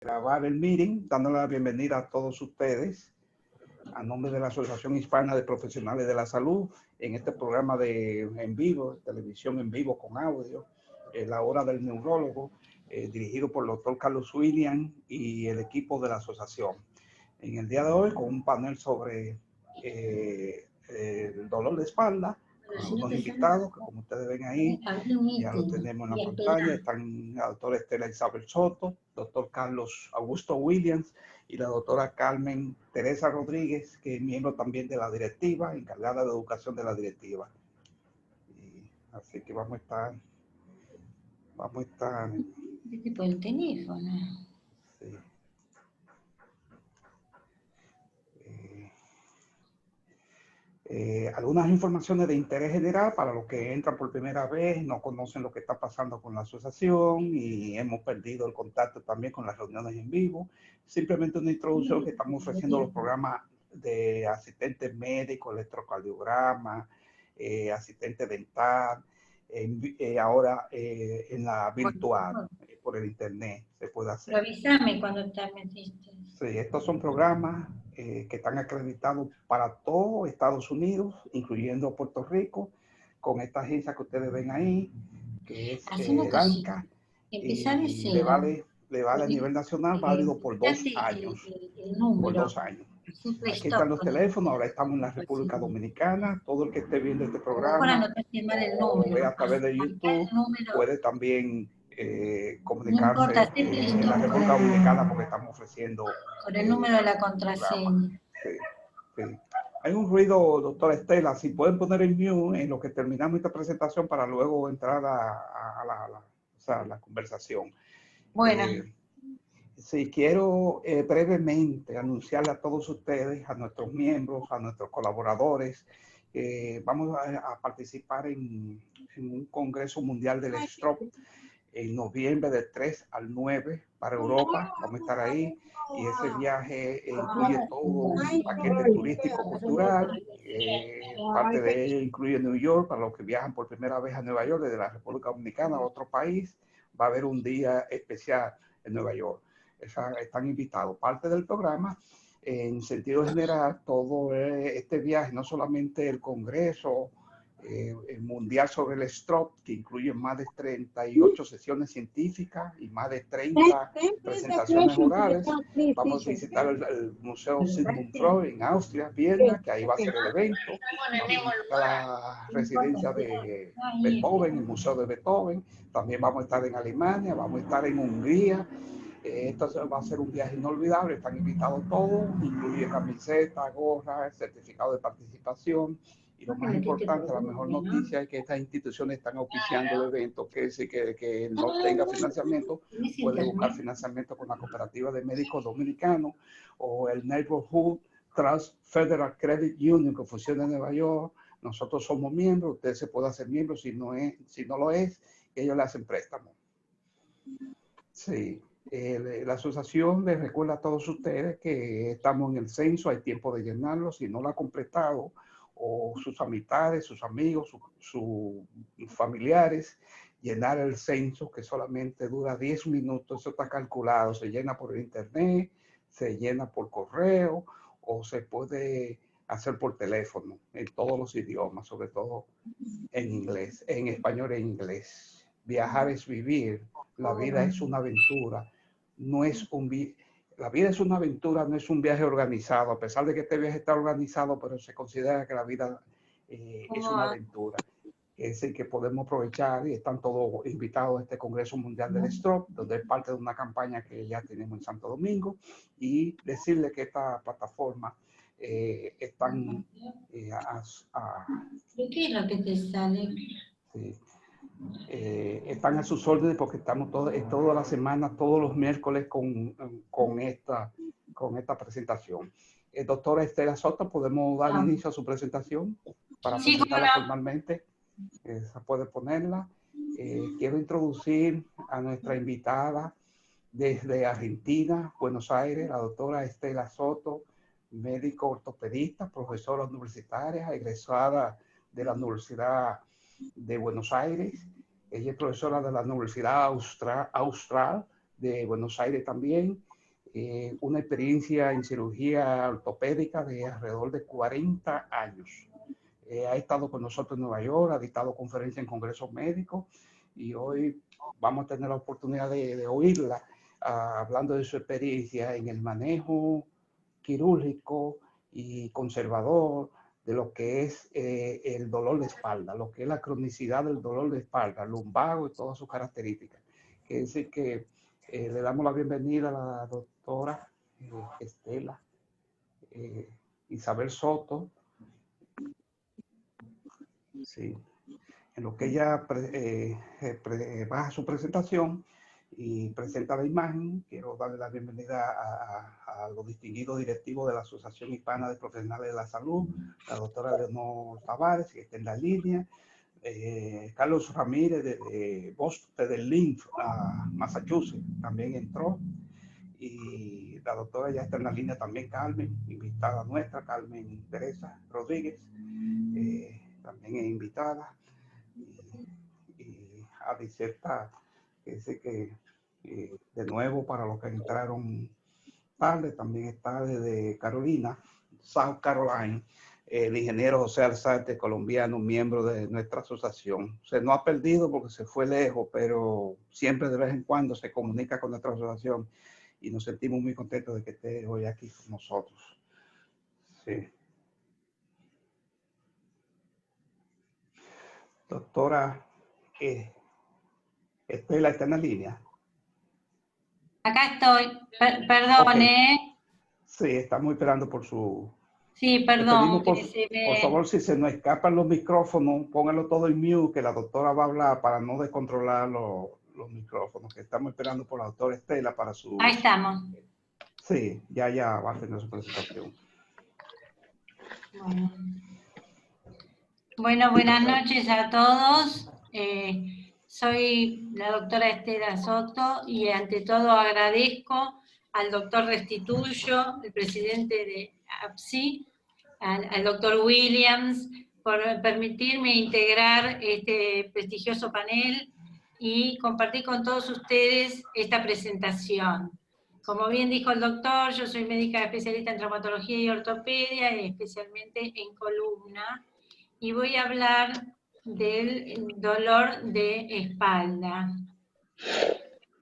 grabar el meeting, dándole la bienvenida a todos ustedes a nombre de la Asociación Hispana de Profesionales de la Salud en este programa en vivo, televisión en vivo con audio, La Hora del Neurólogo, dirigido por el doctor Carlos Williams y el equipo de la asociación. En el día de hoy con un panel sobre el dolor de espalda, con algunos invitados que como ustedes ven ahí, ya lo tenemos en la pantalla. Están la doctora Estela Isabel Soto, doctor Carlos Augusto Williams y la doctora Carmen Teresa Rodríguez, que es miembro también de la directiva, encargada de educación de la directiva. Así que vamos a estar tipo el teléfono. Sí. Algunas informaciones de interés general para los que entran por primera vez, no conocen lo que está pasando con la asociación y hemos perdido el contacto también con las reuniones en vivo. Simplemente una introducción que estamos ofreciendo los programas de asistente médico, electrocardiograma, asistente dental, ahora en la virtual, por el internet se puede hacer. Pero avísame cuando te metiste. Sí, estos son programas que están acreditados para todo Estados Unidos, incluyendo Puerto Rico, con esta agencia que ustedes ven ahí, que es ANCA, y le vale a nivel nacional válido por 2 años. Por 2 años. Aquí están los teléfonos, ahora estamos en la República Dominicana. Todo el que esté viendo este programa o vea a través de YouTube puede también comunicarse en la República Dominicana porque estamos ofreciendo con el número de la contraseña. Sí, sí. Hay un ruido, doctora Estela, si pueden poner el mute en lo que terminamos esta presentación para luego entrar a la conversación. Bueno. Sí, quiero brevemente anunciarle a todos ustedes, a nuestros miembros, a nuestros colaboradores, vamos a participar en un Congreso Mundial del Stroke en noviembre del 3 al 9 para Europa. Vamos a estar ahí y ese viaje incluye todo un paquete turístico-cultural. Parte de ello incluye New York, para los que viajan por primera vez a Nueva York desde la República Dominicana a otro país. Va a haber un día especial en Nueva York. Están invitados. Parte del programa, en sentido general, todo este viaje, no solamente el Congreso el Mundial sobre el Stroke, que incluye más de 38 sesiones científicas y más de 30 presentaciones orales. Vamos a visitar el Museo Sigmund Freud en Austria, Viena, que ahí va a ser el evento. Vamos a la residencia de Beethoven, el Museo de Beethoven. También vamos a estar en Alemania, vamos a estar en Hungría. Esto va a ser un viaje inolvidable, están invitados todos, incluye camiseta, gorra, certificado de participación. Y lo más importante, la mejor noticia es que estas instituciones están auspiciando el evento, que es que no tenga financiamiento, puede buscar financiamiento con la Cooperativa de Médicos Dominicanos o el Neighborhood Trust Federal Credit Union, que funciona en Nueva York. Nosotros somos miembros, usted se puede hacer miembro, si no lo es, ellos le hacen préstamo. Sí. La asociación les recuerda a todos ustedes que estamos en el censo, hay tiempo de llenarlo, si no lo ha completado, o sus amistades, sus amigos, sus familiares, llenar el censo que solamente dura 10 minutos, eso está calculado, se llena por internet, se llena por correo o se puede hacer por teléfono en todos los idiomas, sobre todo en inglés, en español e inglés. Viajar es vivir, la vida es una aventura, la vida es una aventura, no es un viaje organizado, a pesar de que este viaje está organizado, pero se considera que la vida es una aventura. Es el que podemos aprovechar y están todos invitados a este Congreso Mundial del Stroke, donde es parte de una campaña que ya tenemos en Santo Domingo, y decirle que esta plataforma están ¿qué es lo que te sale? Sí. Están a sus órdenes porque estamos toda la semana, todos los miércoles con esta presentación. Doctora Estela Soto, ¿podemos dar inicio a su presentación para presentarla formalmente? Esa puede ponerla. Quiero introducir a nuestra invitada desde Argentina, Buenos Aires, la doctora Estela Soto, médico ortopedista, profesora universitaria, egresada de la Universidad de Buenos Aires. Ella es profesora de la Universidad Austral de Buenos Aires también. una experiencia en cirugía ortopédica de alrededor de 40 años. Ha estado con nosotros en Nueva York, ha dictado conferencias en congresos médicos y hoy vamos a tener la oportunidad de oírla hablando de su experiencia en el manejo quirúrgico y conservador de lo que es el dolor de espalda, lo que es la cronicidad del dolor de espalda, lumbago y todas sus características. Quiere decir que le damos la bienvenida a la doctora Estela Isabel Soto. Sí, en lo que ella baja su presentación y presenta la imagen, quiero darle la bienvenida a los distinguidos directivos de la Asociación Hispana de Profesionales de la Salud, la doctora Leonor Tavares, que está en la línea, Carlos Ramírez de Boston, del Lynn, Massachusetts, también entró, y la doctora ya está en la línea también, Carmen, invitada nuestra, Carmen Teresa Rodríguez, también es invitada, y a Dicerta, que dice que de nuevo para los que entraron tarde, también está desde Carolina, South Carolina, el ingeniero José Alzate, colombiano, miembro de nuestra asociación. Se no ha perdido porque se fue lejos, pero siempre de vez en cuando se comunica con nuestra asociación y nos sentimos muy contentos de que esté hoy aquí con nosotros. Sí. Doctora Estela, ¿está en la línea? Acá estoy. Perdone. Okay. Sí, estamos esperando por su... Sí, perdón. Por favor, si se nos escapan los micrófonos, pónganlo todo en mute, que la doctora va a hablar para no descontrolar los micrófonos, que estamos esperando por la doctora Estela para su... Ahí estamos. Sí, ya va a tener su presentación. Bueno, buenas noches a todos. Soy la doctora Estela Soto y ante todo agradezco al doctor Restituyo, el presidente de APSI, al doctor Williams, por permitirme integrar este prestigioso panel y compartir con todos ustedes esta presentación. Como bien dijo el doctor, yo soy médica especialista en traumatología y ortopedia, especialmente en columna, y voy a hablar del dolor de espalda,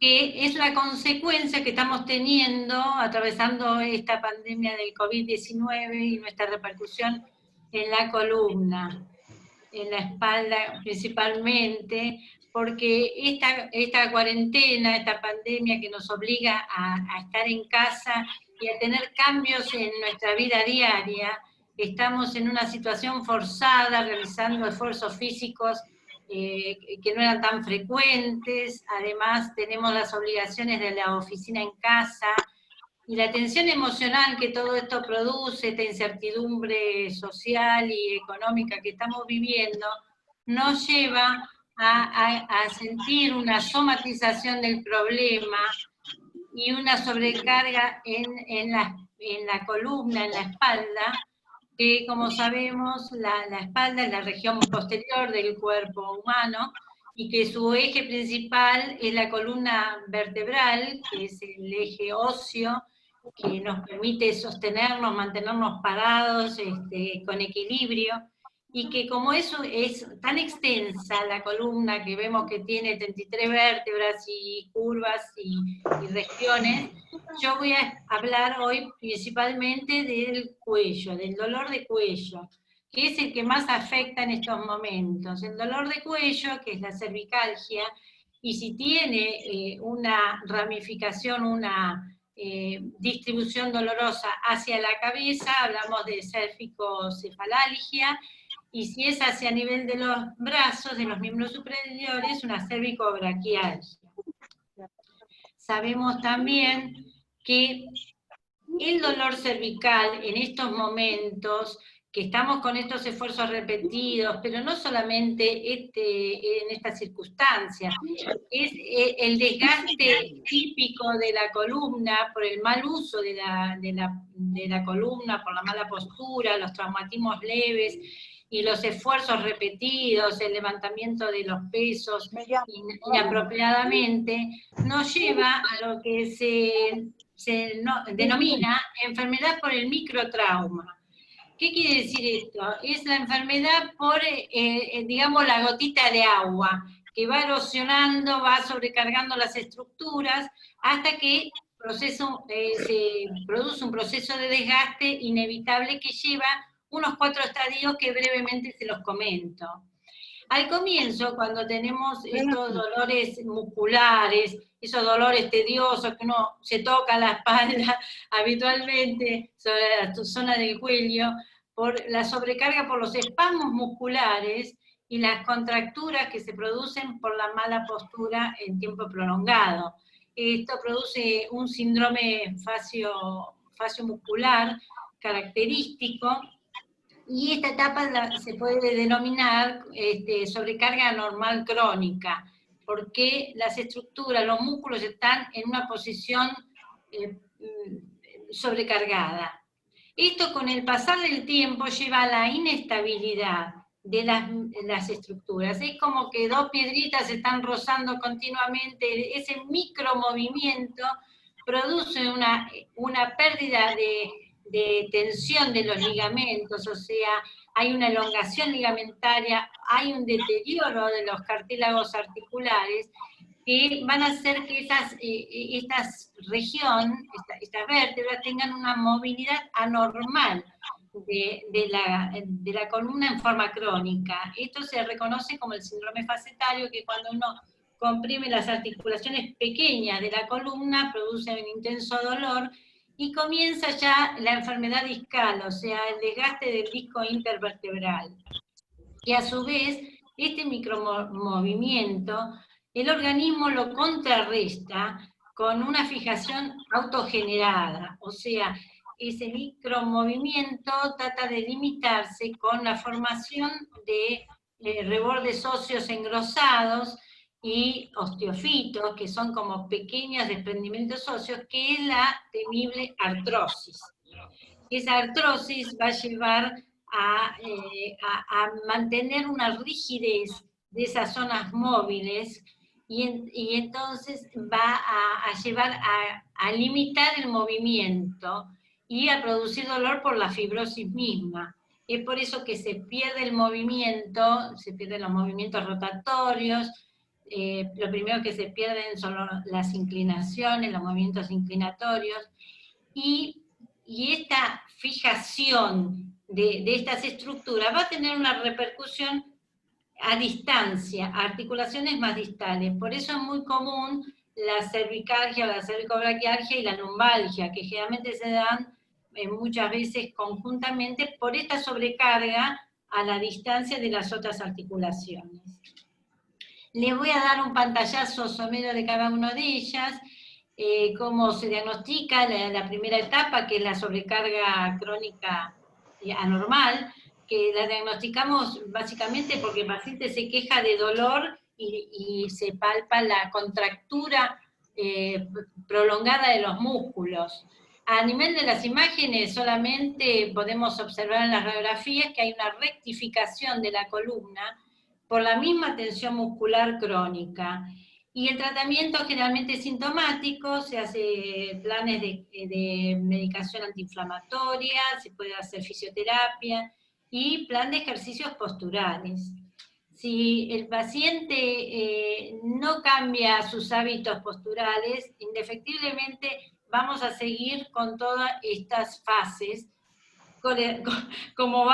que es una consecuencia que estamos teniendo, atravesando esta pandemia del COVID-19 y nuestra repercusión en la columna, en la espalda principalmente, porque esta cuarentena, esta pandemia que nos obliga a estar en casa y a tener cambios en nuestra vida diaria, estamos en una situación forzada, realizando esfuerzos físicos que no eran tan frecuentes, además tenemos las obligaciones de la oficina en casa, y la tensión emocional que todo esto produce, esta incertidumbre social y económica que estamos viviendo, nos lleva a sentir una somatización del problema y una sobrecarga en la columna, en la espalda, que como sabemos la espalda es la región posterior del cuerpo humano y que su eje principal es la columna vertebral, que es el eje óseo, que nos permite sostenernos, mantenernos parados con equilibrio, y que como eso es tan extensa la columna, que vemos que tiene 33 vértebras y curvas y regiones, yo voy a hablar hoy principalmente del cuello, del dolor de cuello, que es el que más afecta en estos momentos. El dolor de cuello, que es la cervicalgia, y si tiene una ramificación, una distribución dolorosa hacia la cabeza, hablamos de cérvico-cefalalgia, y si es hacia nivel de los brazos, de los miembros superiores, una cérvico-braquialgia. Sabemos también que el dolor cervical en estos momentos, que estamos con estos esfuerzos repetidos, pero no solamente en estas circunstancias, es el desgaste típico de la columna por el mal uso de la columna, por la mala postura, los traumatismos leves y los esfuerzos repetidos, el levantamiento de los pesos inapropiadamente, nos lleva a lo que se denomina enfermedad por el microtrauma. ¿Qué quiere decir esto? Es la enfermedad por, digamos, la gotita de agua, que va erosionando, va sobrecargando las estructuras, hasta que se produce un proceso de desgaste inevitable que lleva unos 4 estadios que brevemente se los comento. Al comienzo, cuando tenemos estos dolores musculares, esos dolores tediosos que uno se toca la espalda habitualmente sobre la zona del cuello, por la sobrecarga por los espasmos musculares y las contracturas que se producen por la mala postura en tiempo prolongado. Esto produce un síndrome fasciomuscular característico, y esta etapa se puede denominar sobrecarga anormal crónica, porque las estructuras, los músculos están en una posición sobrecargada. Esto con el pasar del tiempo lleva a la inestabilidad de las estructuras. Es como que 2 piedritas se están rozando continuamente, ese micromovimiento produce una pérdida de tensión de los ligamentos, o sea, hay una elongación ligamentaria, hay un deterioro de los cartílagos articulares, que van a hacer que estas vértebras tengan una movilidad anormal de la columna en forma crónica. Esto se reconoce como el síndrome facetario, que cuando uno comprime las articulaciones pequeñas de la columna, produce un intenso dolor, y comienza ya la enfermedad discal, o sea, el desgaste del disco intervertebral. Y a su vez, este micromovimiento, el organismo lo contrarresta con una fijación autogenerada, o sea, ese micromovimiento trata de limitarse con la formación de rebordes óseos engrosados y osteofitos, que son como pequeños desprendimientos óseos, que es la temible artrosis. Esa artrosis va a llevar a mantener una rigidez de esas zonas móviles, y entonces va a llevar a limitar el movimiento y a producir dolor por la fibrosis misma. Es por eso que se pierde el movimiento, se pierden los movimientos rotatorios. Lo primero que se pierden son las inclinaciones, los movimientos inclinatorios, y esta fijación de estas estructuras va a tener una repercusión a distancia, a articulaciones más distales. Por eso es muy común la cervicalgia, la cervicobraquialgia y la lumbalgia, que generalmente se dan muchas veces conjuntamente por esta sobrecarga a la distancia de las otras articulaciones. Les voy a dar un pantallazo somero de cada una de ellas, cómo se diagnostica la primera etapa, que es la sobrecarga crónica anormal, que la diagnosticamos básicamente porque el paciente se queja de dolor y se palpa la contractura prolongada de los músculos. A nivel de las imágenes solamente podemos observar en las radiografías que hay una rectificación de la columna por la misma tensión muscular crónica. Y el tratamiento generalmente es sintomático, se hace planes de medicación antiinflamatoria, se puede hacer fisioterapia y plan de ejercicios posturales. Si el paciente no cambia sus hábitos posturales, indefectiblemente vamos a seguir con todas estas fases, como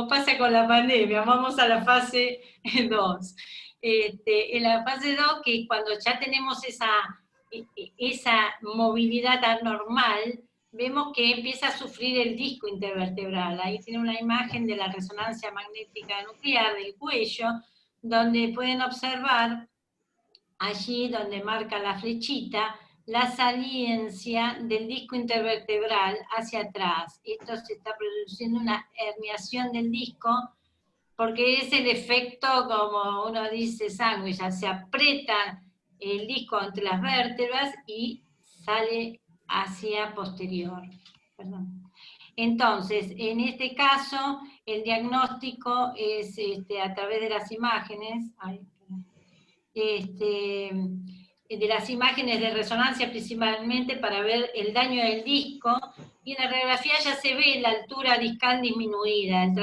pasa con la pandemia. Vamos a la fase 2. En la fase 2, que es cuando ya tenemos esa movilidad anormal, vemos que empieza a sufrir el disco intervertebral. Ahí tiene una imagen de la resonancia magnética nuclear del cuello, donde pueden observar, allí donde marca la flechita, la saliencia del disco intervertebral hacia atrás. Esto se está produciendo una herniación del disco, porque es el efecto, como uno dice, sándwich, se aprieta el disco entre las vértebras y sale hacia posterior. Perdón. Entonces, en este caso, el diagnóstico es a través de las imágenes. de las imágenes de resonancia principalmente para ver el daño del disco, y en la radiografía ya se ve la altura discal disminuida. El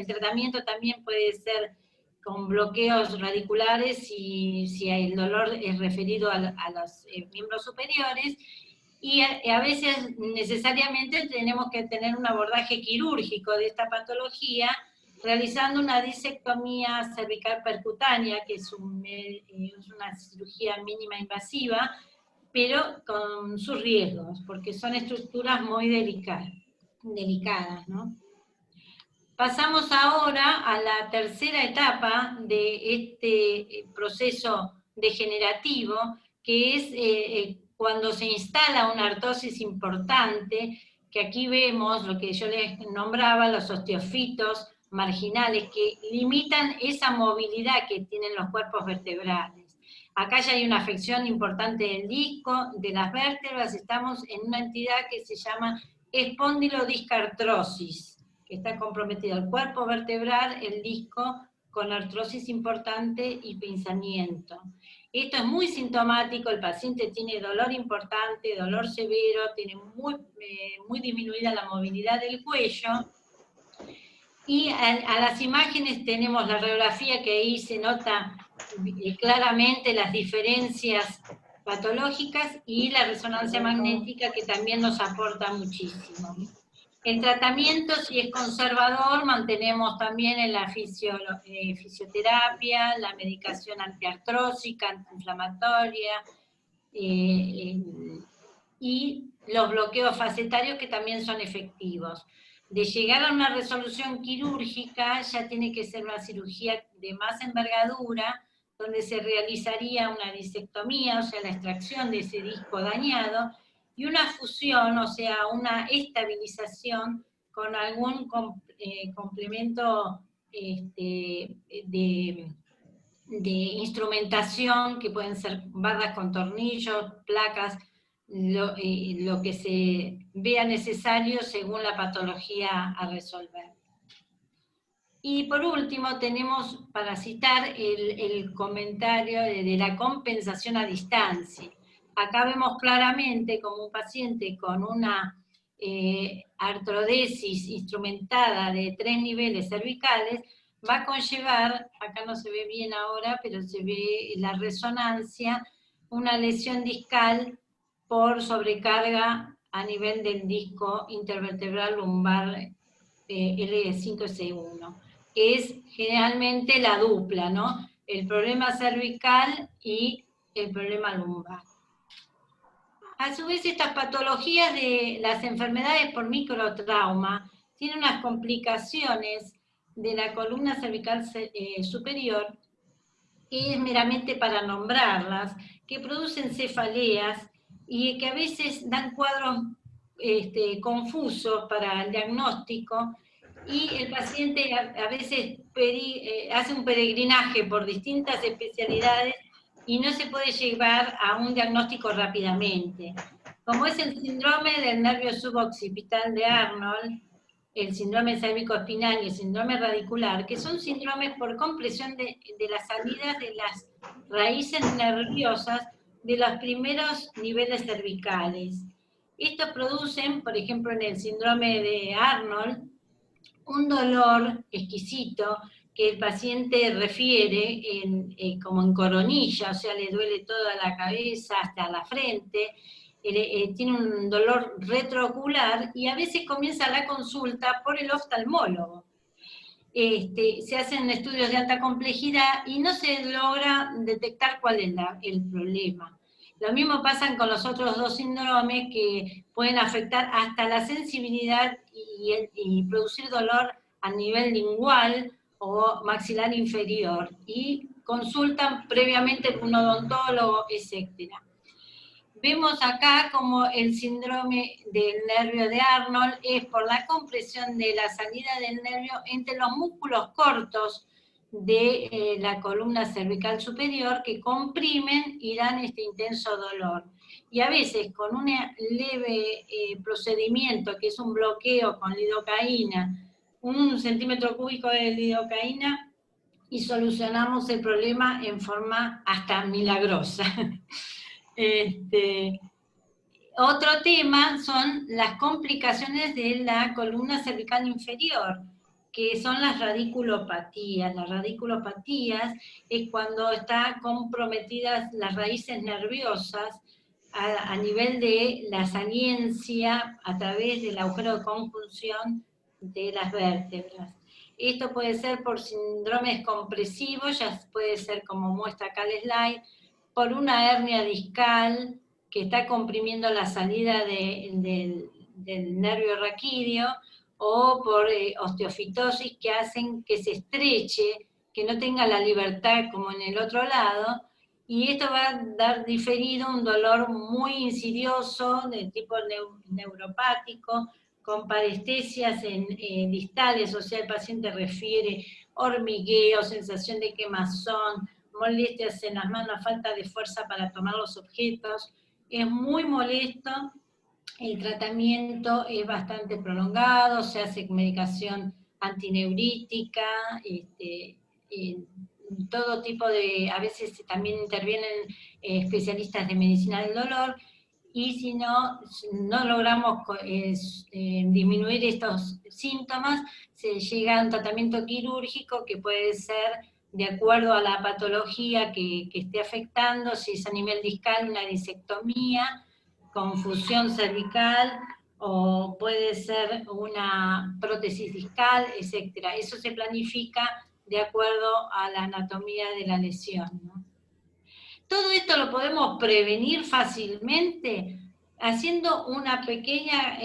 tratamiento también puede ser con bloqueos radiculares si el dolor es referido a los miembros superiores, y a veces necesariamente tenemos que tener un abordaje quirúrgico de esta patología, realizando una disectomía cervical percutánea, que es una cirugía mínima invasiva, pero con sus riesgos, porque son estructuras muy delicadas, ¿no? Pasamos ahora a la tercera etapa de este proceso degenerativo, que es cuando se instala una artrosis importante, que aquí vemos lo que yo les nombraba, los osteofitos marginales, que limitan esa movilidad que tienen los cuerpos vertebrales. Acá ya hay una afección importante del disco, de las vértebras. Estamos en una entidad que se llama espondilodiscartrosis, que está comprometido el cuerpo vertebral, el disco, con artrosis importante y pinzamiento. Esto es muy sintomático, el paciente tiene dolor importante, dolor severo, tiene muy disminuida la movilidad del cuello, y a las imágenes tenemos la radiografía, que ahí se nota claramente las diferencias patológicas, y la resonancia magnética, que también nos aporta muchísimo. El tratamiento, si es conservador, mantenemos también la fisioterapia, la medicación antiartrósica, antiinflamatoria, y los bloqueos facetarios, que también son efectivos. De llegar a una resolución quirúrgica, ya tiene que ser una cirugía de más envergadura, donde se realizaría una disectomía, o sea, la extracción de ese disco dañado, y una fusión, o sea, una estabilización con algún complemento de instrumentación, que pueden ser barras con tornillos, placas, lo que se vea necesario según la patología a resolver. Y por último tenemos, para citar, el comentario de la compensación a distancia. Acá vemos claramente como un paciente con una artrodesis instrumentada de 3 niveles cervicales va a conllevar, acá no se ve bien ahora, pero se ve la resonancia, una lesión discal por sobrecarga a nivel del disco intervertebral lumbar L5-S1, que es generalmente la dupla, ¿no? El problema cervical y el problema lumbar. A su vez, estas patologías de las enfermedades por microtrauma tienen unas complicaciones de la columna cervical superior, que es meramente para nombrarlas, que producen cefaleas y que a veces dan cuadros confusos para el diagnóstico, y el paciente a veces hace un peregrinaje por distintas especialidades y no se puede llevar a un diagnóstico rápidamente. Como es el síndrome del nervio suboccipital de Arnold, el síndrome cérvico-espinal y el síndrome radicular, que son síndromes por compresión de las salidas de las raíces nerviosas de los primeros niveles cervicales. Estos producen, por ejemplo, en el síndrome de Arnold, un dolor exquisito que el paciente refiere como en coronilla, o sea, le duele toda la cabeza hasta la frente, tiene un dolor retroocular, y a veces comienza la consulta por el oftalmólogo. Se hacen estudios de alta complejidad y no se logra detectar cuál es el problema. Lo mismo pasa con los otros dos síndromes, que pueden afectar hasta la sensibilidad y producir dolor a nivel lingual o maxilar inferior, y consultan previamente con un odontólogo, etc. Vemos acá como el síndrome del nervio de Arnold es por la compresión de la salida del nervio entre los músculos cortos de la columna cervical superior, que comprimen y dan este intenso dolor. Y a veces con un leve procedimiento, que es un bloqueo con lidocaína, 1 centímetro cúbico de lidocaína, y solucionamos el problema en forma hasta milagrosa. Otro tema son las complicaciones de la columna cervical inferior, que son las radiculopatías. Las radiculopatías es cuando están comprometidas las raíces nerviosas a nivel de la saliencia a través del agujero de conjunción de las vértebras. Esto puede ser por síndromes compresivos, ya puede ser como muestra acá el slide, por una hernia discal que está comprimiendo la salida del nervio raquídeo, o por osteofitosis que hacen que se estreche, que no tenga la libertad como en el otro lado, y esto va a dar diferido un dolor muy insidioso de tipo neuropático, con parestesias distales, o sea, el paciente refiere hormigueo, sensación de quemazón, molestias en las manos, falta de fuerza para tomar los objetos. Es muy molesto, el tratamiento es bastante prolongado, se hace medicación antineurítica, todo tipo de, a veces también intervienen especialistas de medicina del dolor, y si no logramos disminuir estos síntomas, se llega a un tratamiento quirúrgico que puede ser de acuerdo a la patología que esté afectando, si es a nivel discal, una disectomía, con fusión cervical, o puede ser una prótesis discal, etc. Eso se planifica de acuerdo a la anatomía de la lesión, ¿no? Todo esto lo podemos prevenir fácilmente haciendo una pequeña,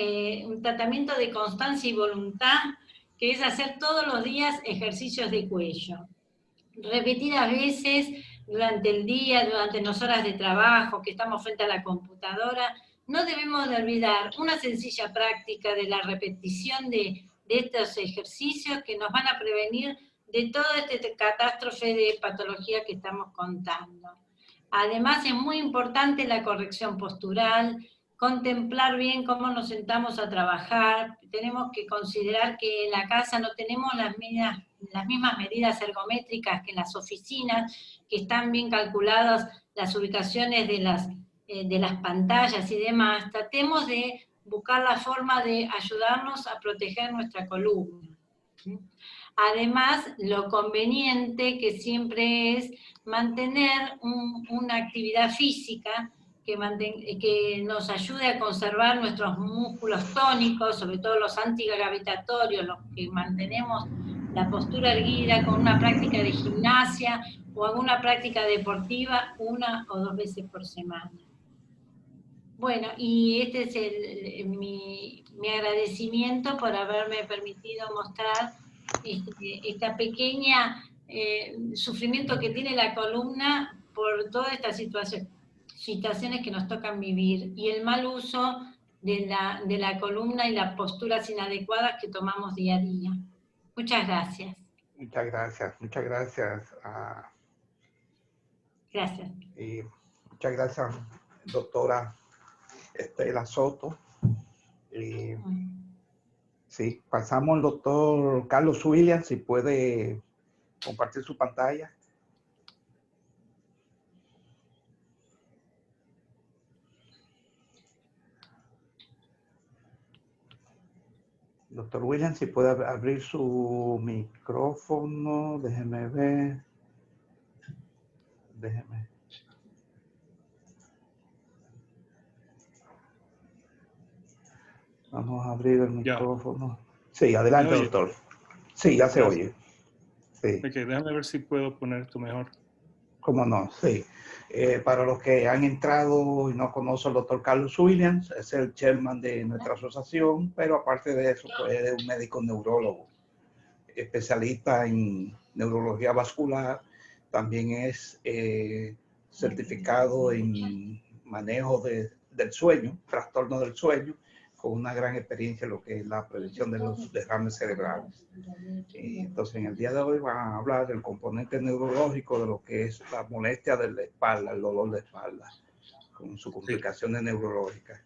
un tratamiento de constancia y voluntad, que es hacer todos los días ejercicios de cuello. Repetidas veces durante el día, durante las horas de trabajo, que estamos frente a la computadora, no debemos de olvidar una sencilla práctica de la repetición de estos ejercicios que nos van a prevenir de toda esta catástrofe de patología que estamos contando. Además, es muy importante la corrección postural, contemplar bien cómo nos sentamos a trabajar. Tenemos que considerar que en la casa no tenemos las mismas medidas ergométricas que en las oficinas, que están bien calculadas las ubicaciones de las pantallas y demás. Tratemos de buscar la forma de ayudarnos a proteger nuestra columna. Además, lo conveniente que siempre es mantener una actividad física que nos ayude a conservar nuestros músculos tónicos, sobre todo los antigravitatorios, los que mantenemos la postura erguida con una práctica de gimnasia o alguna práctica deportiva 1 o 2 veces por semana. Bueno, y este es mi agradecimiento por haberme permitido mostrar esta pequeña sufrimiento que tiene la columna por todas estas situaciones que nos tocan vivir, y el mal uso de la columna y las posturas inadecuadas que tomamos día a día. Muchas gracias. Muchas gracias, muchas gracias. Gracias. Y muchas gracias, doctora Estela Soto. Y sí, pasamos al doctor Carlos Williams, si puede compartir su pantalla. Doctor Williams, si puede abrir su micrófono, déjeme ver. Vamos a abrir el micrófono. Sí, adelante, doctor. Sí, ya se oye. Sí. Ok, déjame ver si puedo poner esto mejor. ¿Cómo no? Sí. Para los que han entrado y no conocen al doctor Carlos Williams, es el chairman de nuestra asociación, pero aparte de eso, pues es un médico neurólogo, especialista en neurología vascular, también es certificado en manejo del sueño, trastorno del sueño, con una gran experiencia en lo que es la prevención de los derrames cerebrales. Entonces, en el día de hoy van a hablar del componente neurológico de lo que es la molestia de la espalda, el dolor de espalda, con sus complicaciones neurológicas.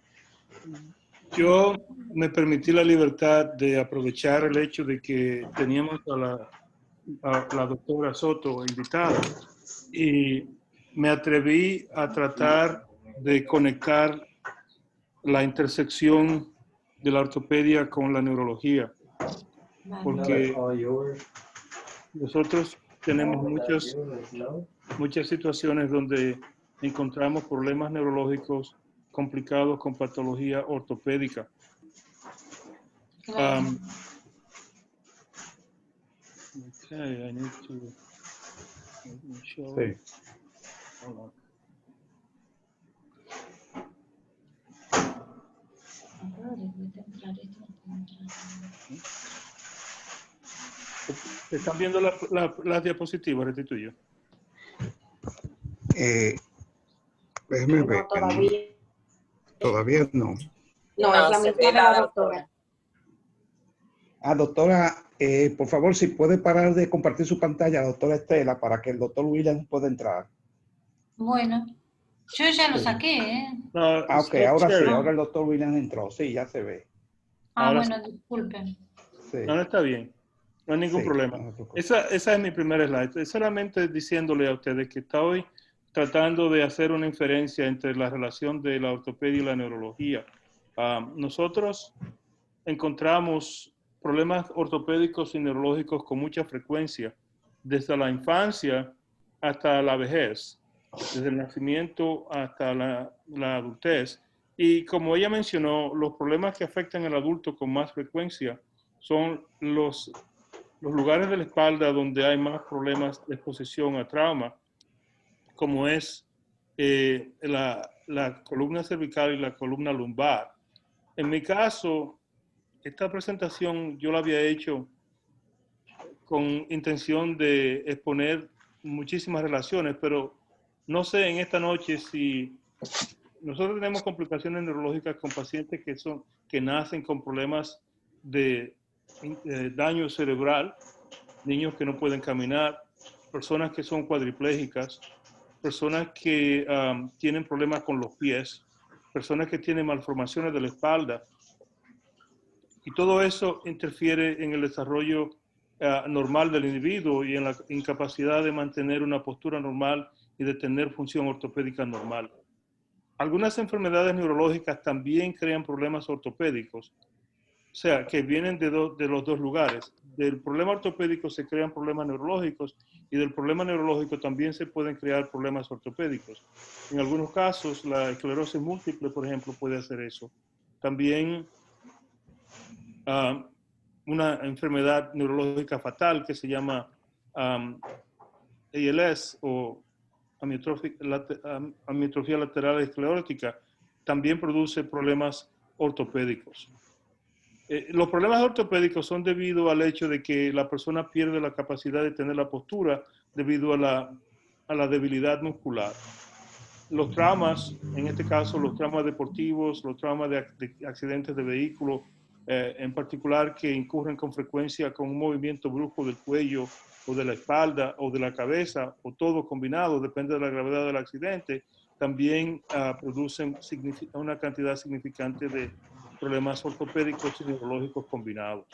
Yo me permití la libertad de aprovechar el hecho de que teníamos a la doctora Soto invitada, y me atreví a tratar de conectar la intersección de la ortopedia con la neurología, porque nosotros tenemos muchas situaciones donde encontramos problemas neurológicos complicados con patología ortopédica. Claro. Okay, I need to show. Sí. Hold on. ¿Están viendo las diapositivas, Restituyo? Déjeme ver. Todavía no. No, es la mitad de la doctora. Doctora, por favor, si puede parar de compartir su pantalla, doctora Estela, para que el doctor William pueda entrar. Bueno, yo ya lo saqué, ¿eh? No, Ok, ahora sí, sharing. ahora el doctor William entró. Sí, ya se ve. Ahora Bueno, disculpen. Sí. No, está bien. No hay ningún Sí, problema. no se preocupe. Esa es mi primera slide. Es solamente diciéndole a ustedes que estoy tratando de hacer una inferencia entre la relación de la ortopedia y la neurología. Nosotros encontramos problemas ortopédicos y neurológicos con mucha frecuencia, desde la infancia hasta la vejez, desde el nacimiento hasta la adultez. Y como ella mencionó, los problemas que afectan al adulto con más frecuencia son los lugares de la espalda donde hay más problemas de exposición a trauma, como es la columna cervical y la columna lumbar. En mi caso, esta presentación yo la había hecho con intención de exponer muchísimas relaciones, pero no sé en esta noche si nosotros tenemos complicaciones neurológicas con pacientes que nacen con problemas de daño cerebral, niños que no pueden caminar, personas que son cuadriplégicas, personas que tienen problemas con los pies, personas que tienen malformaciones de la espalda. Y todo eso interfiere en el desarrollo normal del individuo y en la incapacidad de mantener una postura normal y de tener función ortopédica normal. Algunas enfermedades neurológicas también crean problemas ortopédicos, o sea, que vienen de los dos lugares. Del problema ortopédico se crean problemas neurológicos y del problema neurológico también se pueden crear problemas ortopédicos. En algunos casos, la esclerosis múltiple, por ejemplo, puede hacer eso. También una enfermedad neurológica fatal que se llama ALS o amitrofia lateral esclerótica también produce problemas ortopédicos. Los problemas ortopédicos son debido al hecho de que la persona pierde la capacidad de tener la postura debido a la debilidad muscular. Los traumas, en este caso los traumas deportivos, los traumas de accidentes de vehículo, en particular que incurren con frecuencia con un movimiento brusco del cuello o de la espalda o de la cabeza o todo combinado, depende de la gravedad del accidente, también producen una cantidad significante de problemas ortopédicos y neurológicos combinados.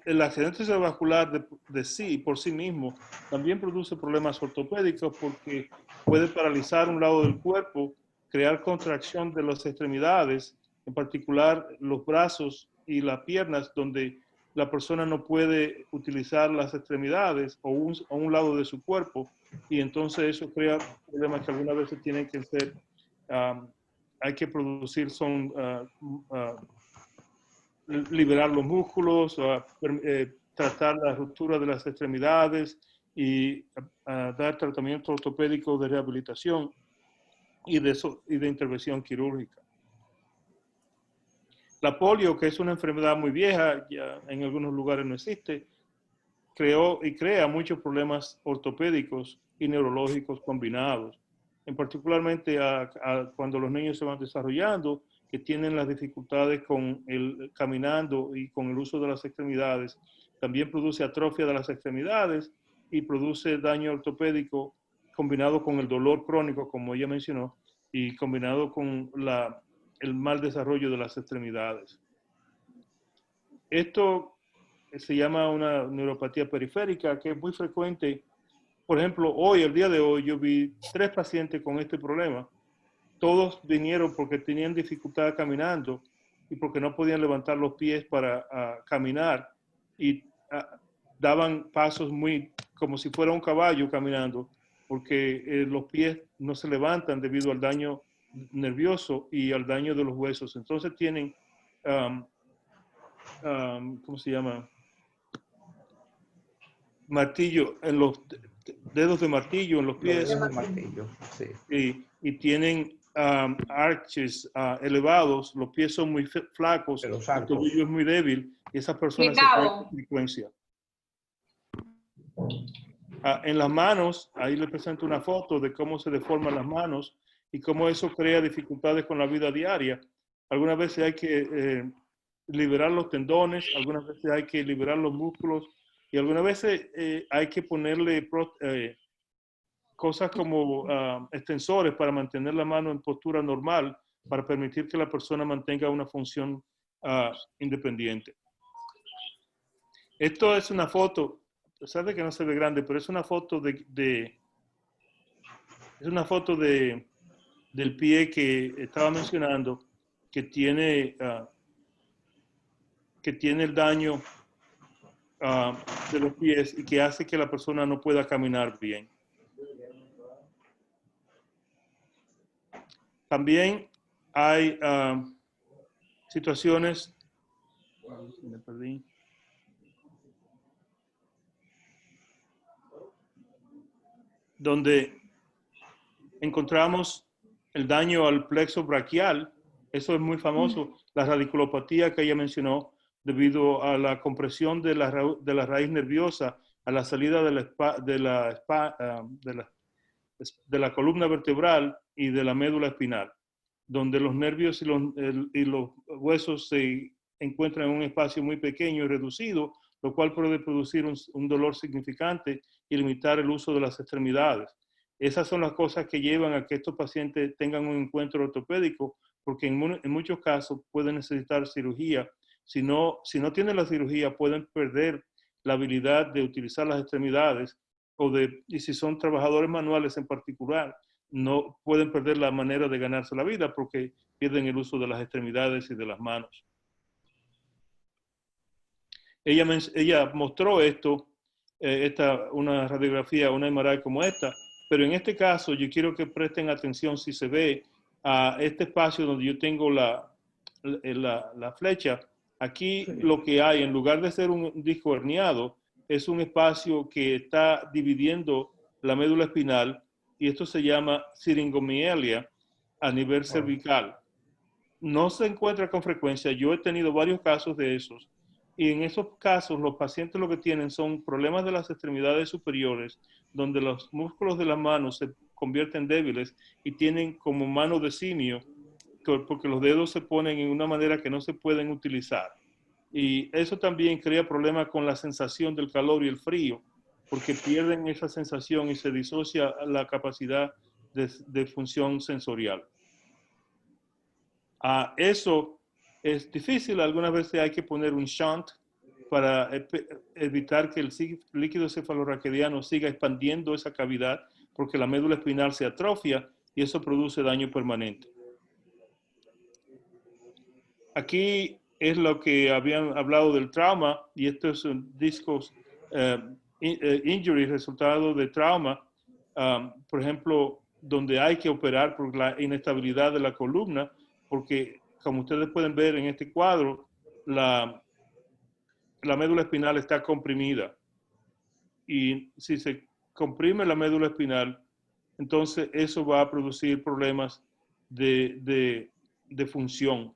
El accidente cerebrovascular de sí, por sí mismo, también produce problemas ortopédicos porque puede paralizar un lado del cuerpo, crear contracción de las extremidades, en particular los brazos y las piernas, donde la persona no puede utilizar las extremidades o un lado de su cuerpo, y entonces eso crea problemas que algunas veces tienen que ser, hay que producir, liberar los músculos, tratar la ruptura de las extremidades y dar tratamiento ortopédico de rehabilitación y de intervención quirúrgica. La polio, que es una enfermedad muy vieja, ya en algunos lugares no existe, creó y crea muchos problemas ortopédicos y neurológicos combinados, en particularmente cuando los niños se van desarrollando, que tienen las dificultades con el caminando y con el uso de las extremidades. También produce atrofia de las extremidades y produce daño ortopédico combinado con el dolor crónico, como ella mencionó, y combinado con el mal desarrollo de las extremidades. Esto se llama una neuropatía periférica, que es muy frecuente por ejemplo, hoy, el día de hoy, yo vi 3 pacientes con este problema. Todos vinieron porque tenían dificultad caminando y porque no podían levantar los pies para caminar y daban pasos muy como si fuera un caballo caminando, porque los pies no se levantan debido al daño nervioso y al daño de los huesos. Entonces tienen, ¿cómo se llama? Martillo en los dedos de martillo en los pies. Dedos de martillo, sí. Y tienen arches elevados, los pies son muy flacos, el tobillo es muy débil y esas personas se caen con frecuencia. En las manos, ahí les presento una foto de cómo se deforman las manos y cómo eso crea dificultades con la vida diaria. Algunas veces hay que liberar los tendones, algunas veces hay que liberar los músculos y algunas veces hay que ponerle cosas como extensores para mantener la mano en postura normal, para permitir que la persona mantenga una función independiente. Esto es una foto, a pesar de que no se ve grande, pero es una foto del pie que estaba mencionando, que tiene el daño de los pies y que hace que la persona no pueda caminar bien. También hay situaciones, me perdí, donde encontramos el daño al plexo braquial. Eso es muy famoso, la radiculopatía que ella mencionó, debido a la compresión de la raíz nerviosa a la salida de la columna vertebral y de la médula espinal, donde los nervios y los huesos se encuentran en un espacio muy pequeño y reducido, lo cual puede producir un dolor significante y limitar el uso de las extremidades. Esas son las cosas que llevan a que estos pacientes tengan un encuentro ortopédico, porque en muchos casos pueden necesitar cirugía. Si no tienen la cirugía, pueden perder la habilidad de utilizar las extremidades, y si son trabajadores manuales en particular, no pueden perder la manera de ganarse la vida porque pierden el uso de las extremidades y de las manos. Ella mostró esto, una radiografía, una MRI como esta, pero en este caso yo quiero que presten atención si se ve a este espacio donde yo tengo la flecha. Aquí lo que hay, en lugar de ser un disco herniado, es un espacio que está dividiendo la médula espinal y esto se llama siringomielia a nivel cervical. No se encuentra con frecuencia. Yo he tenido varios casos de esos y en esos casos los pacientes lo que tienen son problemas de las extremidades superiores, donde los músculos de las manos se convierten débiles y tienen como mano de simio, porque los dedos se ponen en una manera que no se pueden utilizar. Y eso también crea problemas con la sensación del calor y el frío, porque pierden esa sensación y se disocia la capacidad de función sensorial. Eso es difícil. Algunas veces hay que poner un shunt para evitar que el líquido cefalorraquidiano siga expandiendo esa cavidad, porque la médula espinal se atrofia y eso produce daño permanente. Aquí es lo que habían hablado del trauma, y estos son discos injury, resultado de trauma, por ejemplo, donde hay que operar por la inestabilidad de la columna, porque como ustedes pueden ver en este cuadro, la médula espinal está comprimida. Y si se comprime la médula espinal, entonces eso va a producir problemas de función.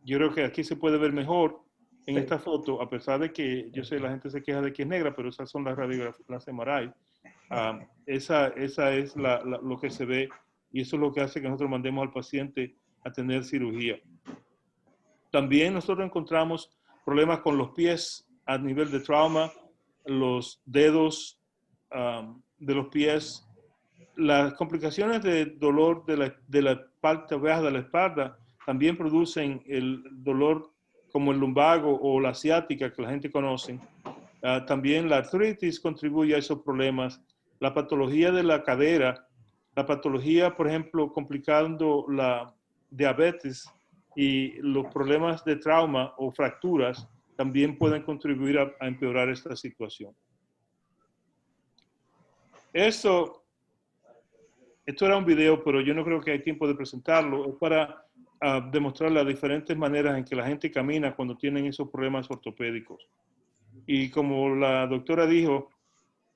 Yo creo que aquí se puede ver mejor en esta foto, a pesar de que yo sé la gente se queja de que es negra, pero esas son las radiografías, las MRI. Esa es lo que se ve y eso es lo que hace que nosotros mandemos al paciente a tener cirugía. También nosotros encontramos problemas con los pies a nivel de trauma, los dedos de los pies, las complicaciones de dolor de la parte baja de la espalda también producen el dolor como el lumbago o la ciática que la gente conoce. También la artritis contribuye a esos problemas la patología de la cadera, la patología, por ejemplo, complicando la diabetes y los problemas de trauma o fracturas también pueden contribuir a empeorar esta situación. Esto era un video, pero yo no creo que hay tiempo de presentarlo. Es para demostrar las diferentes maneras en que la gente camina cuando tienen esos problemas ortopédicos. Y como la doctora dijo,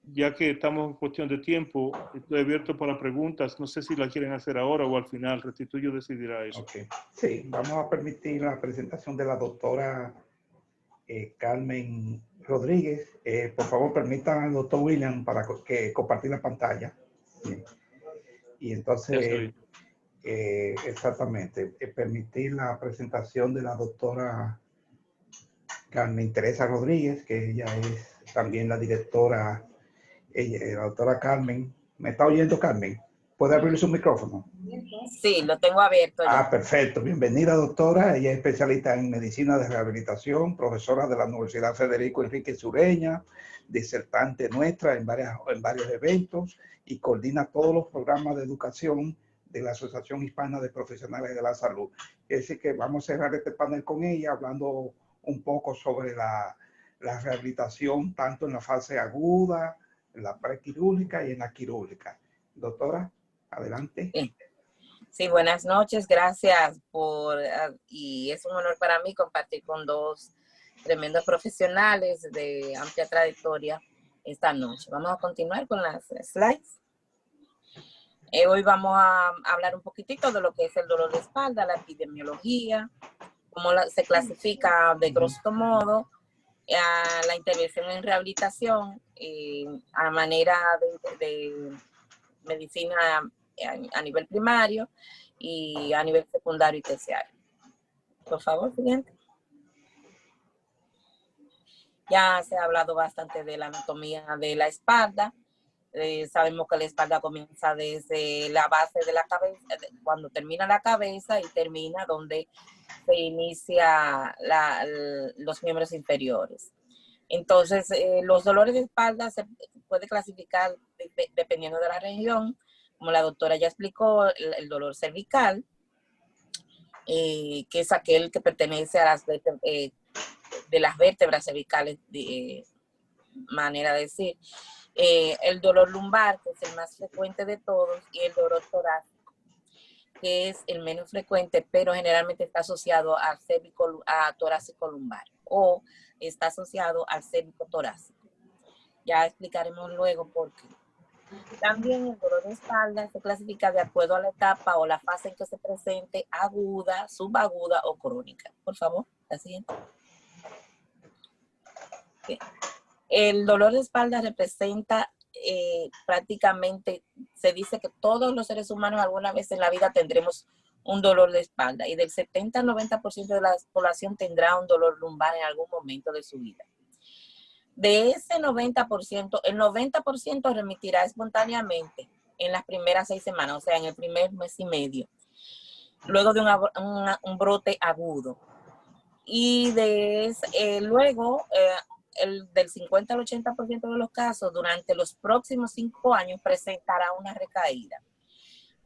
ya que estamos en cuestión de tiempo, estoy abierto para preguntas. No sé si la quieren hacer ahora o al final. Restituyo decidirá eso. Okay. Sí, vamos a permitir la presentación de la doctora Carmen Rodríguez. Por favor, permitan al doctor William para que compartir la pantalla. Bien. Y entonces, exactamente, permitir la presentación de la doctora Carmen Teresa Rodríguez, que ella es también la directora, la doctora Carmen. ¿Me está oyendo, Carmen? ¿Puede abrir su micrófono? Sí, lo tengo abierto ya. Perfecto. Bienvenida, doctora. Ella es especialista en medicina de rehabilitación, profesora de la Universidad Federico Enrique Sureña, disertante nuestra en varios eventos y coordina todos los programas de educación de la Asociación Hispana de Profesionales de la Salud. Es decir, que vamos a cerrar este panel con ella hablando un poco sobre la rehabilitación, tanto en la fase aguda, en la prequirúrgica y en la quirúrgica. Doctora, adelante. Sí, buenas noches, gracias y es un honor para mí compartir con dos tremendos profesionales de amplia trayectoria esta noche. Vamos a continuar con las slides. Hoy vamos a hablar un poquitito de lo que es el dolor de espalda, la epidemiología, cómo se clasifica de grosso modo, la intervención en rehabilitación a manera de medicina a nivel primario y a nivel secundario y terciario. Por favor, siguiente. Ya se ha hablado bastante de la anatomía de la espalda. Sabemos que la espalda comienza desde la base de la cabeza, cuando termina la cabeza y termina donde se inicia los miembros inferiores. Entonces, los dolores de espalda se puede clasificar dependiendo de la región. Como la doctora ya explicó, el dolor cervical, que es aquel que pertenece a de las vértebras cervicales, manera de decir. El dolor lumbar, que es el más frecuente de todos, y el dolor torácico, que es el menos frecuente, pero generalmente está asociado a torácico lumbar o está asociado al cérvico torácico. Ya explicaremos luego por qué. También el dolor de espalda se clasifica de acuerdo a la etapa o la fase en que se presente, aguda, subaguda o crónica. Por favor, la siguiente. Bien. El dolor de espalda representa prácticamente, se dice que todos los seres humanos alguna vez en la vida tendremos un dolor de espalda y del 70 al 90% de la población tendrá un dolor lumbar en algún momento de su vida. De ese 90%, el 90% remitirá espontáneamente en las primeras 6 semanas, o sea, en el primer mes y medio, luego de un brote agudo. Y luego, del 50 al 80% de los casos, durante los próximos 5 años, presentará una recaída.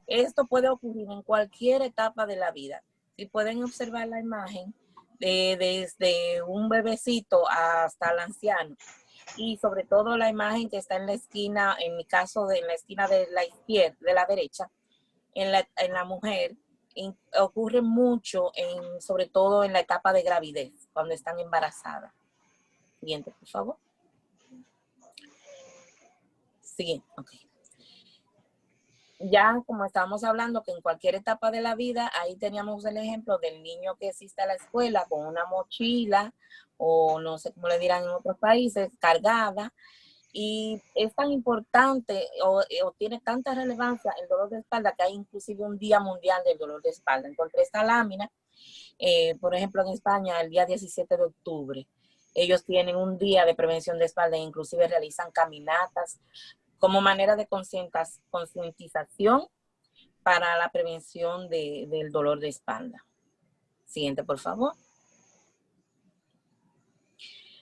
Esto puede ocurrir en cualquier etapa de la vida. Si pueden observar la imagen, desde un bebecito hasta el anciano, y sobre todo la imagen que está en la esquina, en mi caso, en la esquina de la izquierda, de la derecha, en la mujer, ocurre mucho, sobre todo en la etapa de gravidez, cuando están embarazadas. Siguiente, por favor. Siguiente, ok. Ya como estábamos hablando que en cualquier etapa de la vida, ahí teníamos el ejemplo del niño que asiste a la escuela con una mochila o no sé cómo le dirán en otros países, cargada, y es tan importante o tiene tanta relevancia el dolor de espalda que hay inclusive un día mundial del dolor de espalda. Encontré esta lámina, por ejemplo en España el día 17 de octubre, ellos tienen un día de prevención de espalda e inclusive realizan caminatas como manera de concientización para la prevención del dolor de espalda. Siguiente, por favor.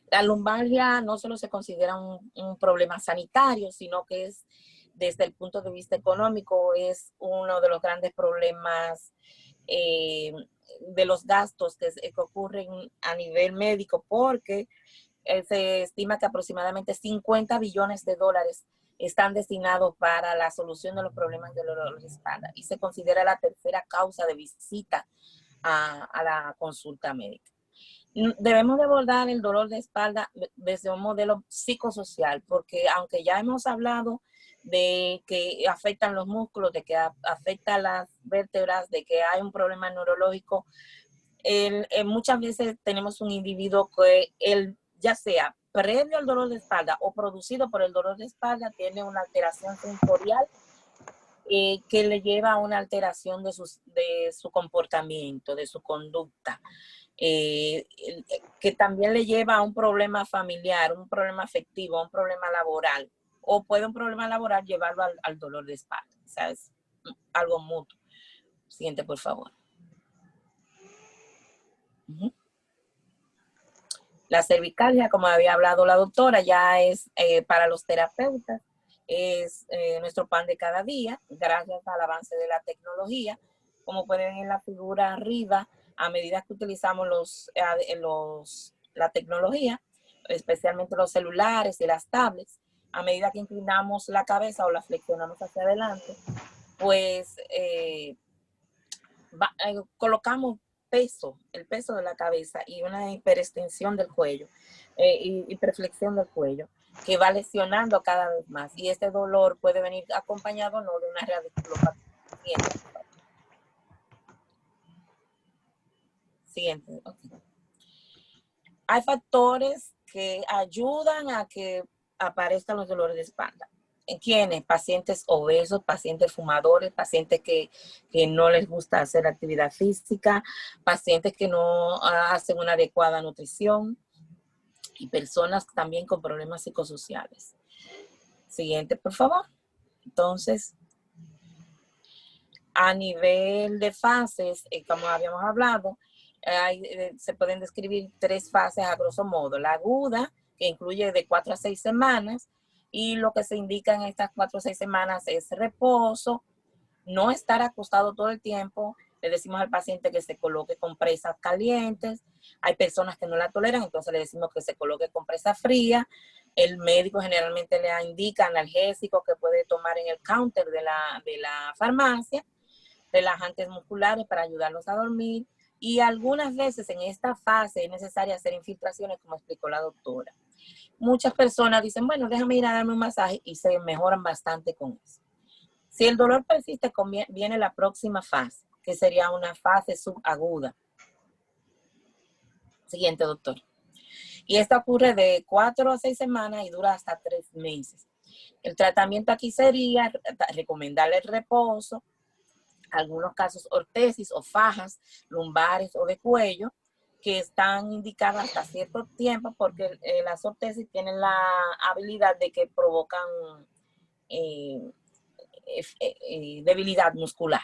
La lumbalgia no solo se considera un problema sanitario, sino que es, desde el punto de vista económico, es uno de los grandes problemas de los gastos que ocurren a nivel médico, porque se estima que aproximadamente 50 billones de dólares están destinados para la solución de los problemas del dolor de espalda y se considera la tercera causa de visita a la consulta médica. Debemos de abordar el dolor de espalda desde un modelo psicosocial, porque aunque ya hemos hablado de que afectan los músculos, de que afecta las vértebras, de que hay un problema neurológico, muchas veces tenemos un individuo que ya sea previo al dolor de espalda o producido por el dolor de espalda, tiene una alteración sensorial que le lleva a una alteración de su comportamiento, de su conducta, que también le lleva a un problema familiar, un problema afectivo, un problema laboral, o puede un problema laboral llevarlo al dolor de espalda. O sea, es algo mutuo. Siguiente, por favor. La cervicalgia, como había hablado la doctora, ya es para los terapeutas, es nuestro pan de cada día, gracias al avance de la tecnología. Como pueden ver en la figura arriba, a medida que utilizamos la tecnología, especialmente los celulares y las tablets, a medida que inclinamos la cabeza o la flexionamos hacia adelante, pues colocamos el peso de la cabeza y una hiperextensión del cuello, hiperflexión del cuello, que va lesionando cada vez más. Y este dolor puede venir acompañado no de una radiculopatía. Siguiente. Okay. Hay factores que ayudan a que aparezcan los dolores de espalda. ¿En quiénes? Pacientes obesos, pacientes fumadores, pacientes que no les gusta hacer actividad física, pacientes que no hacen una adecuada nutrición y personas también con problemas psicosociales. Siguiente, por favor. Entonces, a nivel de fases, como habíamos hablado, se pueden describir 3 fases a grosso modo. La aguda, que incluye de 4 a 6 semanas, y lo que se indica en estas 4 o 6 semanas es reposo, no estar acostado todo el tiempo. Le decimos al paciente que se coloque compresas calientes. Hay personas que no la toleran, entonces le decimos que se coloque compresa fría. El médico generalmente le indica analgésicos que puede tomar en el counter de la farmacia, relajantes musculares para ayudarlos a dormir. Y algunas veces en esta fase es necesario hacer infiltraciones, como explicó la doctora. Muchas personas dicen, bueno, déjame ir a darme un masaje, y se mejoran bastante con eso. Si el dolor persiste, viene la próxima fase, que sería una fase subaguda. Siguiente, doctor. Y esta ocurre de 4 a 6 semanas y dura hasta 3 meses. El tratamiento aquí sería recomendarle el reposo, algunos casos ortesis o fajas lumbares o de cuello, que están indicadas hasta cierto tiempo, porque las ortesis tienen la habilidad de que provocan debilidad muscular.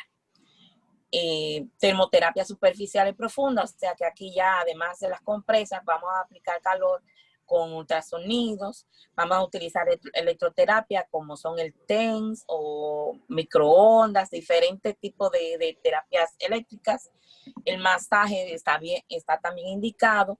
Termoterapia superficial y profunda, o sea que aquí ya, además de las compresas, vamos a aplicar calor con ultrasonidos, vamos a utilizar electroterapia como son el TENS o microondas, diferentes tipos de terapias eléctricas. El masaje está también indicado,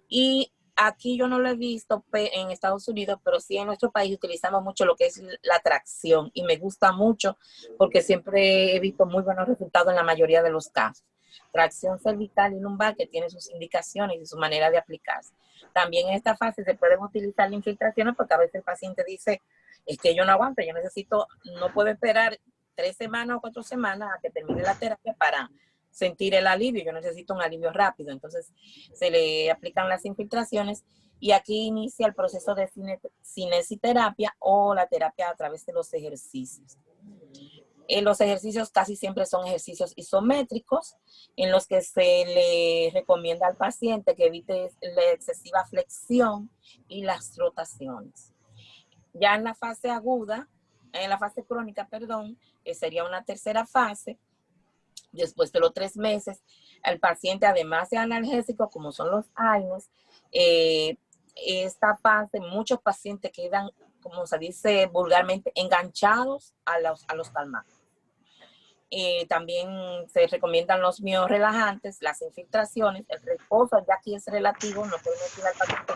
y aquí yo no lo he visto en Estados Unidos, pero sí en nuestro país utilizamos mucho lo que es la tracción, y me gusta mucho porque siempre he visto muy buenos resultados en la mayoría de los casos. Tracción cervical y lumbar, que tiene sus indicaciones y su manera de aplicarse. También en esta fase se pueden utilizar las infiltraciones, porque a veces el paciente dice, es que yo no aguanto, no puedo esperar 3 semanas o 4 semanas a que termine la terapia para sentir el alivio, yo necesito un alivio rápido. Entonces se le aplican las infiltraciones, y aquí inicia el proceso de cinesiterapia o la terapia a través de los ejercicios. Los ejercicios casi siempre son ejercicios isométricos, en los que se le recomienda al paciente que evite la excesiva flexión y las rotaciones. Ya en la fase crónica, sería una tercera fase. Después de los 3 meses, el paciente, además de analgésicos, como son los AINES, esta fase muchos pacientes quedan, como se dice vulgarmente, enganchados a los calmantes. También se recomiendan los miorelajantes, las infiltraciones, el reposo, ya aquí es relativo, no podemos decir al paciente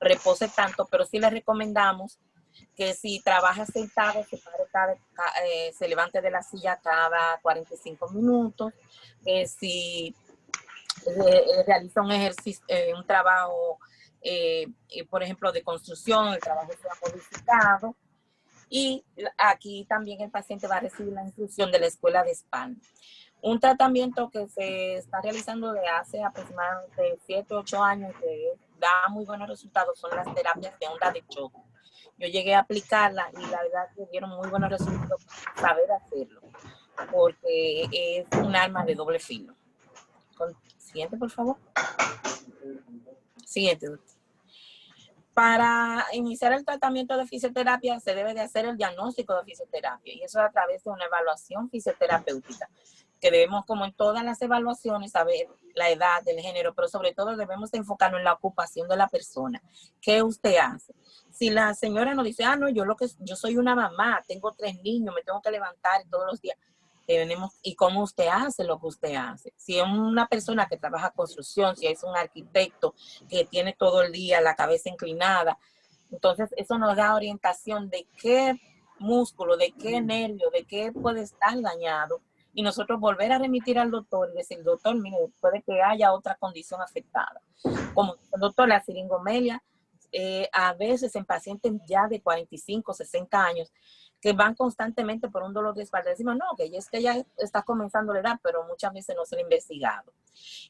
repose tanto, pero sí le recomendamos que si trabaja sentado, se levante de la silla cada 45 minutos, si realiza un ejercicio, un trabajo, por ejemplo, de construcción, el trabajo sea modificado. Y aquí también el paciente va a recibir la instrucción de la escuela de espalda. Un tratamiento que se está realizando de hace aproximadamente 7 u 8 años que da muy buenos resultados son las terapias de onda de choque. Yo llegué a aplicarla y la verdad que dieron muy buenos resultados saber hacerlo, porque es un arma de doble filo. Siguiente, por favor. Siguiente, doctor. Para iniciar el tratamiento de fisioterapia se debe de hacer el diagnóstico de fisioterapia y eso a través de una evaluación fisioterapéutica, que debemos, como en todas las evaluaciones, saber la edad, el género, pero sobre todo debemos enfocarnos en la ocupación de la persona. ¿Qué usted hace? Si la señora nos dice, no, yo soy una mamá, tengo 3 niños, me tengo que levantar todos los días, ¿y cómo usted hace lo que usted hace? Si es una persona que trabaja construcción, si es un arquitecto que tiene todo el día la cabeza inclinada, entonces eso nos da orientación de qué músculo, de qué nervio, de qué puede estar dañado, y nosotros volver a remitir al doctor y decir, doctor, mire, puede que haya otra condición afectada. Como el doctor, la siringomelia, a veces en pacientes ya de 45, 60 años, que van constantemente por un dolor de espalda. Decimos, no, que ya está comenzando la edad, pero muchas veces no se lo ha investigado.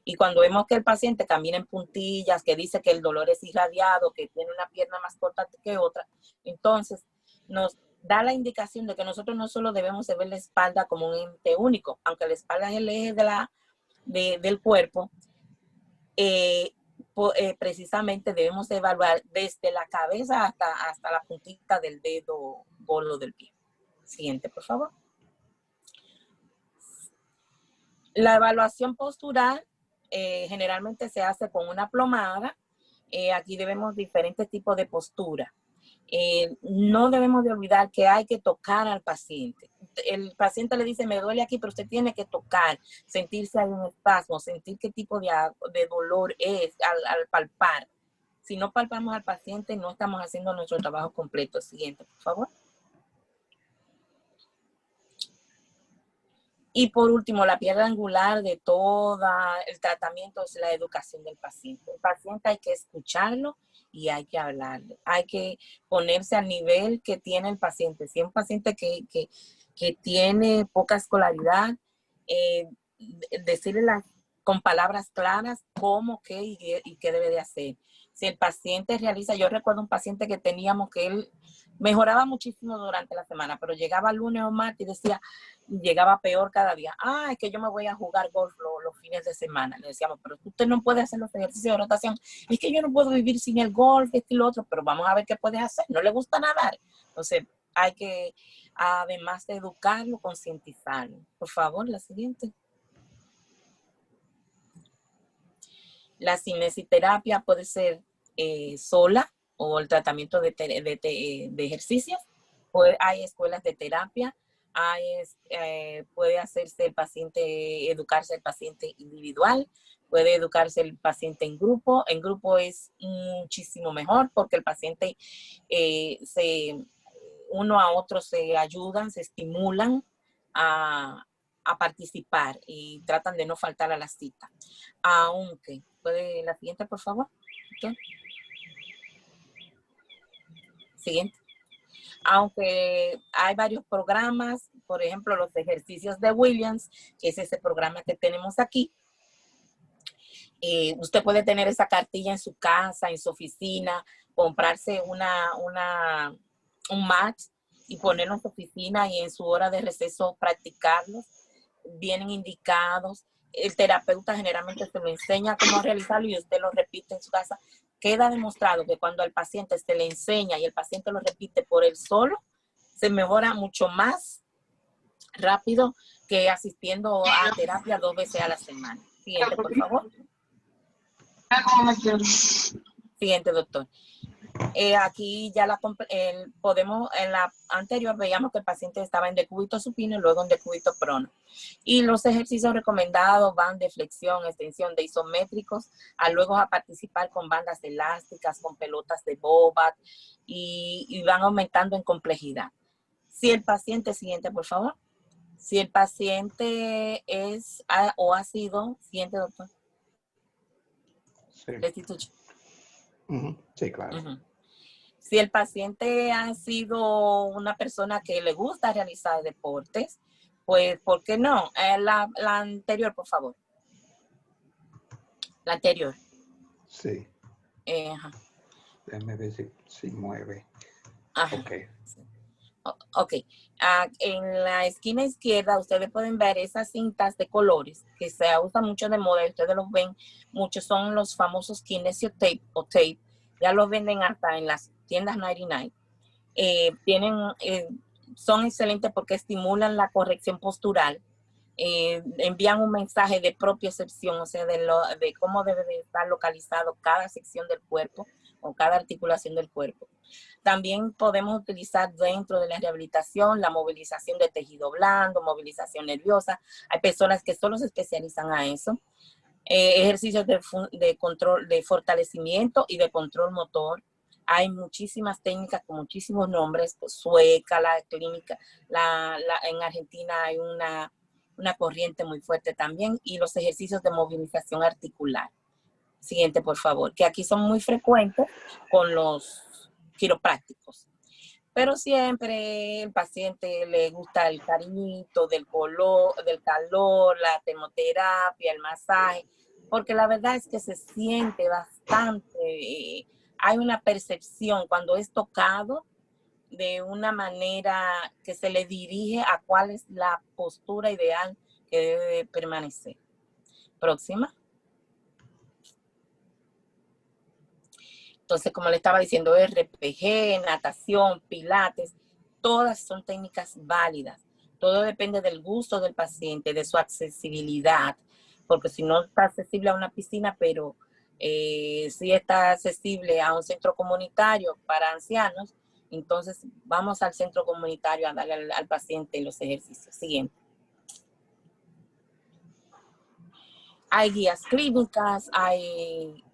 Y cuando vemos que el paciente camina en puntillas, que dice que el dolor es irradiado, que tiene una pierna más corta que otra, entonces nos da la indicación de que nosotros no solo debemos de ver la espalda como un ente único, aunque la espalda es el eje del cuerpo, precisamente debemos evaluar desde la cabeza hasta la puntita del dedo gordo del pie. Siguiente, por favor. La evaluación postural generalmente se hace con una plomada. Aquí debemos diferentes tipos de postura. No debemos de olvidar que hay que tocar al paciente. El paciente le dice, me duele aquí, pero usted tiene que tocar, sentir si hay un espasmo, sentir qué tipo de dolor es al palpar. Si no palpamos al paciente, no estamos haciendo nuestro trabajo completo. Siguiente, por favor. Y por último, la piedra angular de todo el tratamiento es la educación del paciente. El paciente hay que escucharlo y hay que hablarle. Hay que ponerse al nivel que tiene el paciente. Si es un paciente que tiene poca escolaridad, decirle con palabras claras cómo, qué y qué debe de hacer. Si el paciente realiza, yo recuerdo un paciente que teníamos que él mejoraba muchísimo durante la semana, pero llegaba lunes o martes y decía, llegaba peor cada día. Es que yo me voy a jugar golf los fines de semana. Le decíamos, pero usted no puede hacer los ejercicios de rotación. Es que yo no puedo vivir sin el golf, esto y lo otro, pero vamos a ver qué puedes hacer. ¿No le gusta nadar? Entonces, hay que, además de educarlo, concientizarlo. Por favor, la siguiente. La cinesiterapia puede ser sola o el tratamiento de ejercicios. Hay escuelas de terapia. Puede hacerse el paciente, educarse el paciente individual, puede educarse el paciente en grupo. En grupo es muchísimo mejor porque el paciente uno a otro se ayudan, se estimulan a participar y tratan de no faltar a la cita. Aunque, ¿puede la siguiente, por favor? ¿Okay? Siguiente. Aunque hay varios programas, por ejemplo, los ejercicios de Williams, que es ese programa que tenemos aquí. Usted puede tener esa cartilla en su casa, en su oficina, comprarse un mat y ponerlo en su oficina y en su hora de receso practicarlos. Vienen indicados. El terapeuta generalmente se lo enseña cómo realizarlo y usted lo repite en su casa. Queda demostrado que cuando al paciente se le enseña y el paciente lo repite por él solo, se mejora mucho más rápido que asistiendo a terapia 2 veces a la semana. Siguiente, por favor. Siguiente, doctor. Aquí ya en la anterior veíamos que el paciente estaba en decúbito supino y luego en decúbito prono. Y los ejercicios recomendados van de flexión, extensión de isométricos, a luego a participar con bandas elásticas, con pelotas de bobat y van aumentando en complejidad. Si el paciente, siguiente por favor, si el paciente ha sido, siguiente doctor. Sí. Restituye. Sí, claro. Si el paciente ha sido una persona que le gusta realizar deportes, pues, ¿por qué no? La anterior, por favor. La anterior. Sí. Ajá. Déjame ver si mueve. Ajá. Ok. Ok. En la esquina izquierda ustedes pueden ver esas cintas de colores que se usan mucho de moda y ustedes los ven. Muchos son los famosos Kinesio Tape o Tape. Ya los venden hasta en las tiendas 99. Son excelentes porque estimulan la corrección postural. Envían un mensaje de propiocepción, o sea, de cómo debe de estar localizado cada sección del cuerpo o cada articulación del cuerpo. También podemos utilizar dentro de la rehabilitación la movilización de tejido blando, movilización nerviosa. Hay personas que solo se especializan a eso. Ejercicios de control, de fortalecimiento y de control motor. Hay muchísimas técnicas con muchísimos nombres, pues, sueca, la clínica, en Argentina hay una corriente muy fuerte también, y los ejercicios de movilización articular. Siguiente, por favor, que aquí son muy frecuentes con los quiroprácticos. Pero siempre el paciente le gusta el cariñito, del calor, la termoterapia, el masaje, porque la verdad es que se siente bastante, hay una percepción cuando es tocado de una manera que se le dirige a cuál es la postura ideal que debe permanecer. Próxima. Entonces, como le estaba diciendo, RPG, natación, pilates, todas son técnicas válidas. Todo depende del gusto del paciente, de su accesibilidad, porque si no está accesible a una piscina, pero sí está accesible a un centro comunitario para ancianos, entonces vamos al centro comunitario a darle al paciente los ejercicios. Siguiente. Hay guías clínicas, hay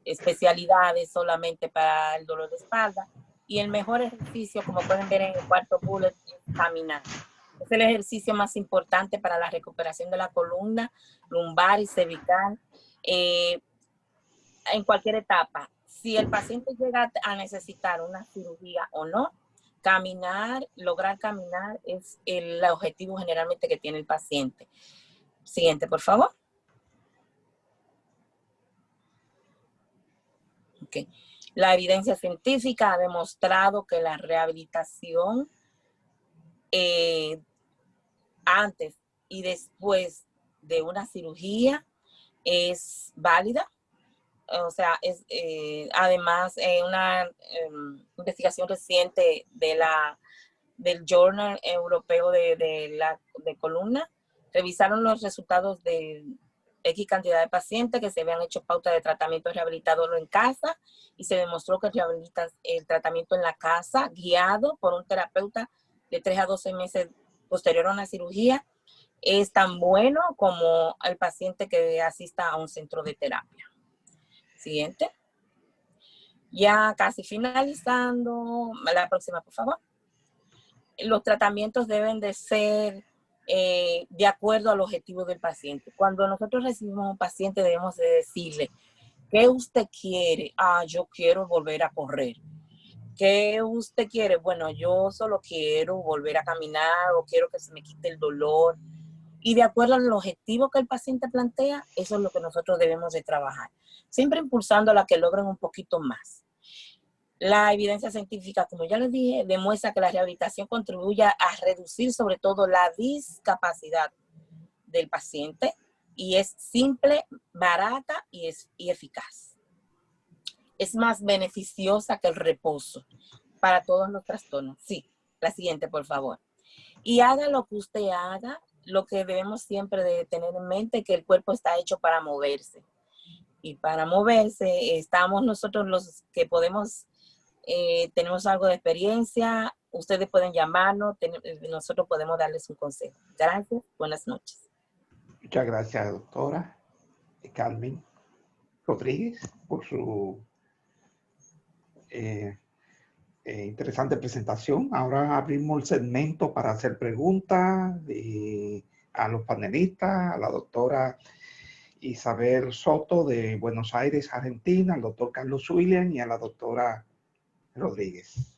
especialidades solamente para el dolor de espalda, y el mejor ejercicio, como pueden ver en el cuarto bullet, es caminar. Es el ejercicio más importante para la recuperación de la columna lumbar y cervical en cualquier etapa. Si el paciente llega a necesitar una cirugía o no, lograr caminar es el objetivo generalmente que tiene el paciente. Siguiente, por favor. Okay. La evidencia científica ha demostrado que la rehabilitación antes y después de una cirugía es válida. O sea, además, una investigación reciente del Journal Europeo de columna, revisaron los resultados de X cantidad de pacientes que se habían hecho pauta de tratamiento rehabilitador en casa, y se demostró que el tratamiento en la casa, guiado por un terapeuta de 3 a 12 meses posterior a una cirugía, es tan bueno como el paciente que asista a un centro de terapia. Siguiente. Ya casi finalizando, la próxima, por favor. Los tratamientos deben de ser de acuerdo al objetivo del paciente. Cuando nosotros recibimos a un paciente, debemos de decirle, ¿qué usted quiere? Yo quiero volver a correr. ¿Qué usted quiere? Bueno, yo solo quiero volver a caminar, o quiero que se me quite el dolor. Y de acuerdo al objetivo que el paciente plantea, eso es lo que nosotros debemos de trabajar. Siempre impulsando a la que logren un poquito más. La evidencia científica, como ya les dije, demuestra que la rehabilitación contribuye a reducir sobre todo la discapacidad del paciente, y es simple, barata y eficaz. Es más beneficiosa que el reposo para todos los trastornos. Sí, la siguiente, por favor. Y haga lo que usted haga, lo que debemos siempre de tener en mente es que el cuerpo está hecho para moverse. y para moverse. Estamos nosotros los que podemos, tenemos algo de experiencia, ustedes pueden llamarnos, nosotros podemos darles un consejo. Gracias, buenas noches. Muchas gracias, doctora Carmen Rodríguez, por su interesante presentación. Ahora abrimos el segmento para hacer preguntas a los panelistas, a la doctora Isabel Soto de Buenos Aires, Argentina, al doctor Carlos William y a la doctora Rodríguez.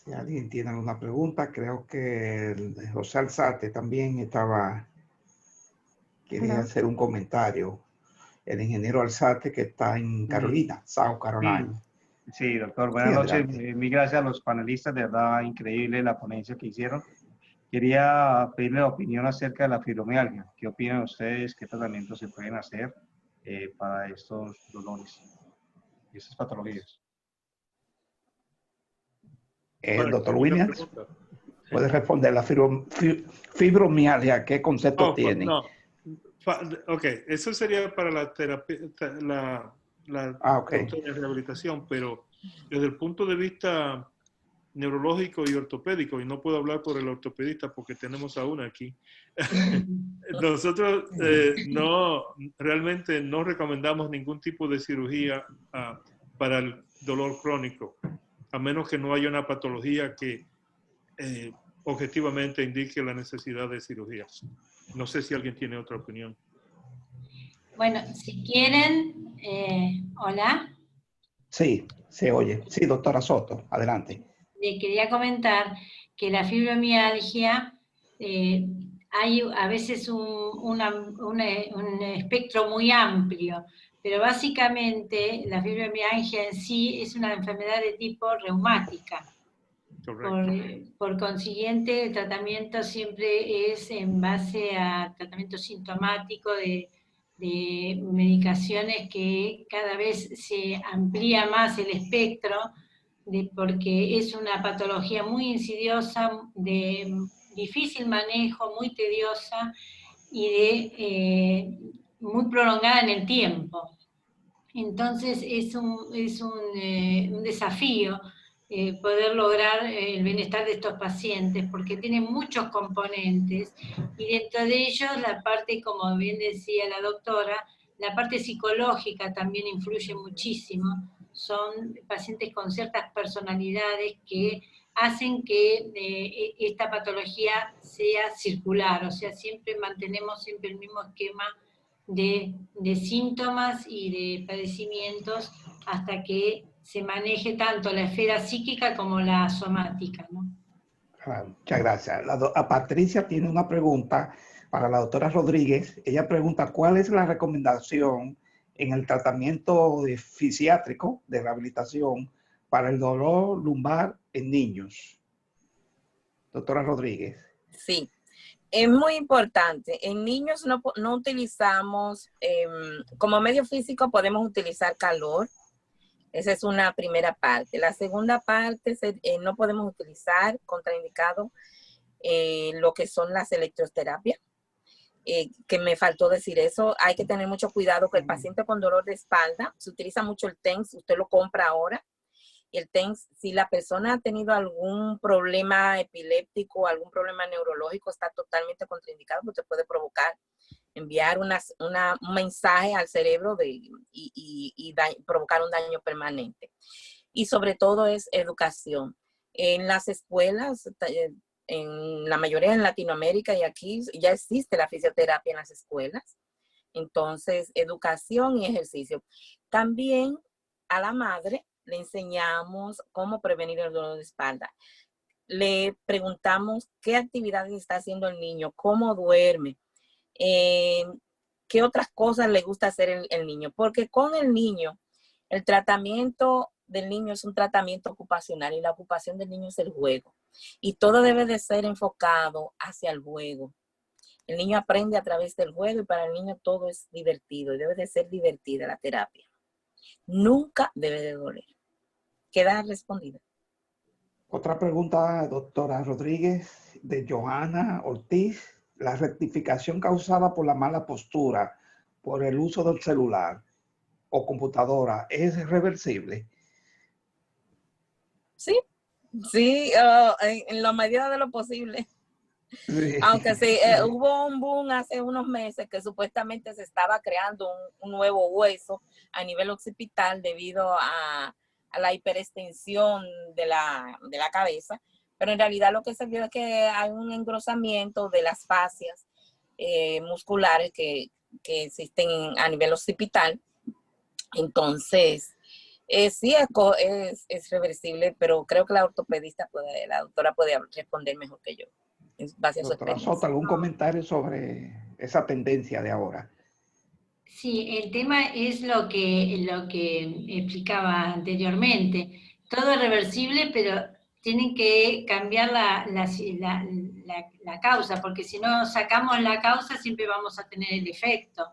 Si alguien tiene alguna pregunta, creo que José Alzate también quería hacer un comentario. El ingeniero Alzate, que está en Carolina, South Carolina. Sí, doctor, buenas noches. Mil gracias a los panelistas, de verdad increíble la ponencia que hicieron. Quería pedirle la opinión acerca de la fibromialgia. ¿Qué opinan ustedes? ¿Qué tratamientos se pueden hacer para estos dolores y estas patologías? Doctor Williams, ¿puede responder la fibromialgia? ¿Qué concepto tiene? No. Ok, eso sería para la terapia, Okay. de rehabilitación, pero desde el punto de vista neurológico y ortopédico, y no puedo hablar por el ortopedista porque tenemos a una aquí, nosotros realmente no recomendamos ningún tipo de cirugía para el dolor crónico, a menos que no haya una patología que objetivamente indique la necesidad de cirugía. No sé si alguien tiene otra opinión. Bueno, si quieren, hola. Sí, se oye. Sí, doctora Soto, adelante. Le quería comentar que la fibromialgia, hay a veces un espectro muy amplio, pero básicamente la fibromialgia en sí es una enfermedad de tipo reumática. Por consiguiente, el tratamiento siempre es en base a tratamiento sintomático de medicaciones que cada vez se amplía más el espectro, porque es una patología muy insidiosa, de difícil manejo, muy tediosa y muy prolongada en el tiempo. Entonces es un desafío poder lograr el bienestar de estos pacientes, porque tienen muchos componentes, y dentro de ellos la parte, como bien decía la doctora, la parte psicológica también influye muchísimo. Son pacientes con ciertas personalidades que hacen que esta patología sea circular, o sea, siempre mantenemos siempre el mismo esquema de síntomas y de padecimientos hasta que se maneje tanto la esfera psíquica como la somática, ¿no? Muchas gracias. Patricia tiene una pregunta para la doctora Rodríguez. Ella pregunta, ¿cuál es la recomendación en el tratamiento fisiátrico de rehabilitación para el dolor lumbar en niños? Doctora Rodríguez. Sí, es muy importante. En niños no utilizamos, como medio físico podemos utilizar calor. Esa es una primera parte. La segunda parte, no podemos utilizar contraindicado lo que son las electroterapias. Que me faltó decir eso. Hay que tener mucho cuidado que el paciente con dolor de espalda, se utiliza mucho el TENS, usted lo compra ahora. El TENS, si la persona ha tenido algún problema epiléptico, algún problema neurológico, está totalmente contraindicado porque puede provocar, enviar un mensaje al cerebro y provocar un daño permanente. Y sobre todo es educación. En las escuelas, en la mayoría en Latinoamérica y aquí ya existe la fisioterapia en las escuelas. Entonces, educación y ejercicio. También a la madre le enseñamos cómo prevenir el dolor de espalda. Le preguntamos qué actividades está haciendo el niño, cómo duerme, qué otras cosas le gusta hacer el niño. Porque con el niño, el tratamiento del niño es un tratamiento ocupacional y la ocupación del niño es el juego. Y todo debe de ser enfocado hacia el juego. El niño aprende a través del juego y para el niño todo es divertido y debe de ser divertida la terapia. Nunca debe de doler. Queda respondida. Otra pregunta, doctora Rodríguez, de Johanna Ortiz, la rectificación causada por la mala postura, por el uso del celular o computadora, ¿es reversible? Sí, sí, en la medida de lo posible. Sí. Aunque sí, hubo un boom hace unos meses que supuestamente se estaba creando un nuevo hueso a nivel occipital debido a la hiperextensión de la cabeza, pero en realidad lo que se vio es que hay un engrosamiento de las fascias musculares que existen a nivel occipital. Entonces, sí es reversible, pero creo que la doctora puede responder mejor que yo. Doctora Soto, ¿algún comentario sobre esa tendencia de ahora? Sí, el tema es lo que explicaba anteriormente. Todo es reversible, pero tienen que cambiar la causa, porque si no sacamos la causa siempre vamos a tener el efecto.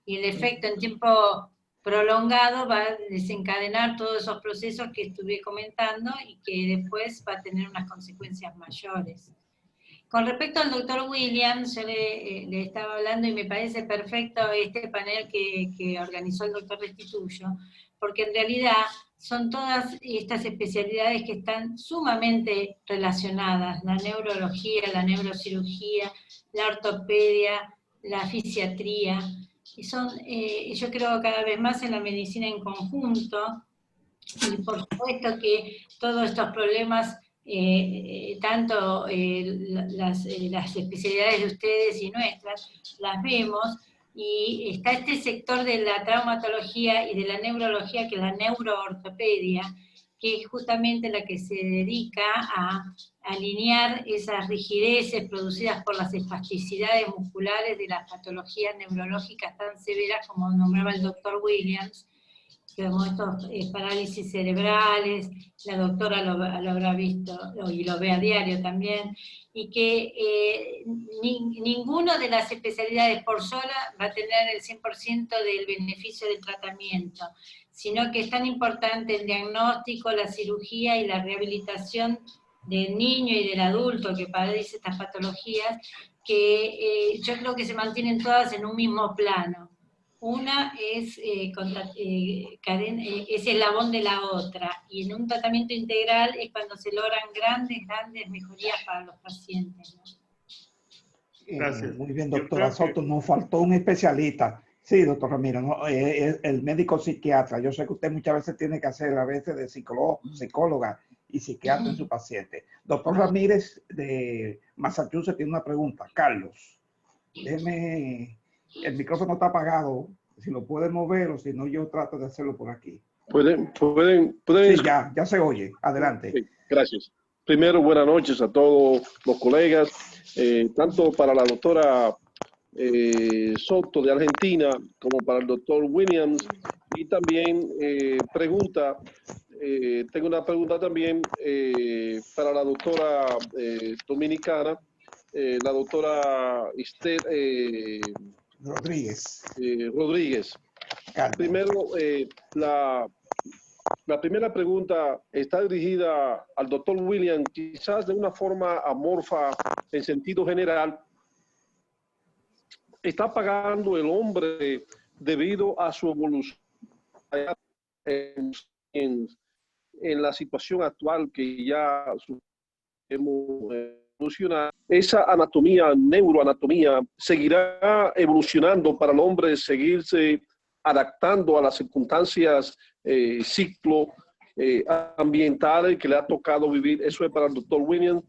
Y el efecto en tiempo prolongado va a desencadenar todos esos procesos que estuve comentando y que después va a tener unas consecuencias mayores. Con respecto al doctor Williams, yo le estaba hablando y me parece perfecto este panel que organizó el doctor Restituyo, porque en realidad son todas estas especialidades que están sumamente relacionadas, la neurología, la neurocirugía, la ortopedia, la fisiatría, y son, yo creo, cada vez más en la medicina en conjunto, y por supuesto que todos estos problemas, tanto las especialidades de ustedes y nuestras, las vemos, y está este sector de la traumatología y de la neurología, que es la neuroortopedia, que es justamente la que se dedica a alinear esas rigideces producidas por las espasticidades musculares de las patologías neurológicas tan severas como nombraba el doctor Williams, como estos parálisis cerebrales, la doctora lo habrá visto y lo ve a diario también, y que ninguna de las especialidades por sola va a tener el 100% del beneficio del tratamiento, sino que es tan importante el diagnóstico, la cirugía y la rehabilitación del niño y del adulto que padece estas patologías, que yo creo que se mantienen todas en un mismo plano. Una es eslabón de la otra, y en un tratamiento integral es cuando se logran grandes mejorías para los pacientes, ¿no? Gracias. Muy bien, doctora Soto, nos faltó un especialista. Sí, doctor Ramiro, ¿no? El médico psiquiatra. Yo sé que usted muchas veces tiene que hacer a veces de psicóloga y psiquiatra en su paciente. Doctor Ramírez de Massachusetts tiene una pregunta. Carlos, déjeme... El micrófono está apagado, si lo pueden mover o si no yo trato de hacerlo por aquí. ¿Pueden Sí, ya se oye. Adelante. Sí, gracias. Primero, buenas noches a todos los colegas, tanto para la doctora Soto de Argentina como para el doctor Williams. Y también tengo una pregunta también para la doctora dominicana, la doctora Rodríguez. Primero, la primera pregunta está dirigida al doctor William, quizás de una forma amorfa en sentido general. ¿Está pagando el hombre debido a su evolución en la situación actual que ya hemos evolucionado? Esa anatomía, neuroanatomía, seguirá evolucionando para el hombre, seguirse adaptando a las circunstancias ambientales que le ha tocado vivir. Eso es para el doctor Williams.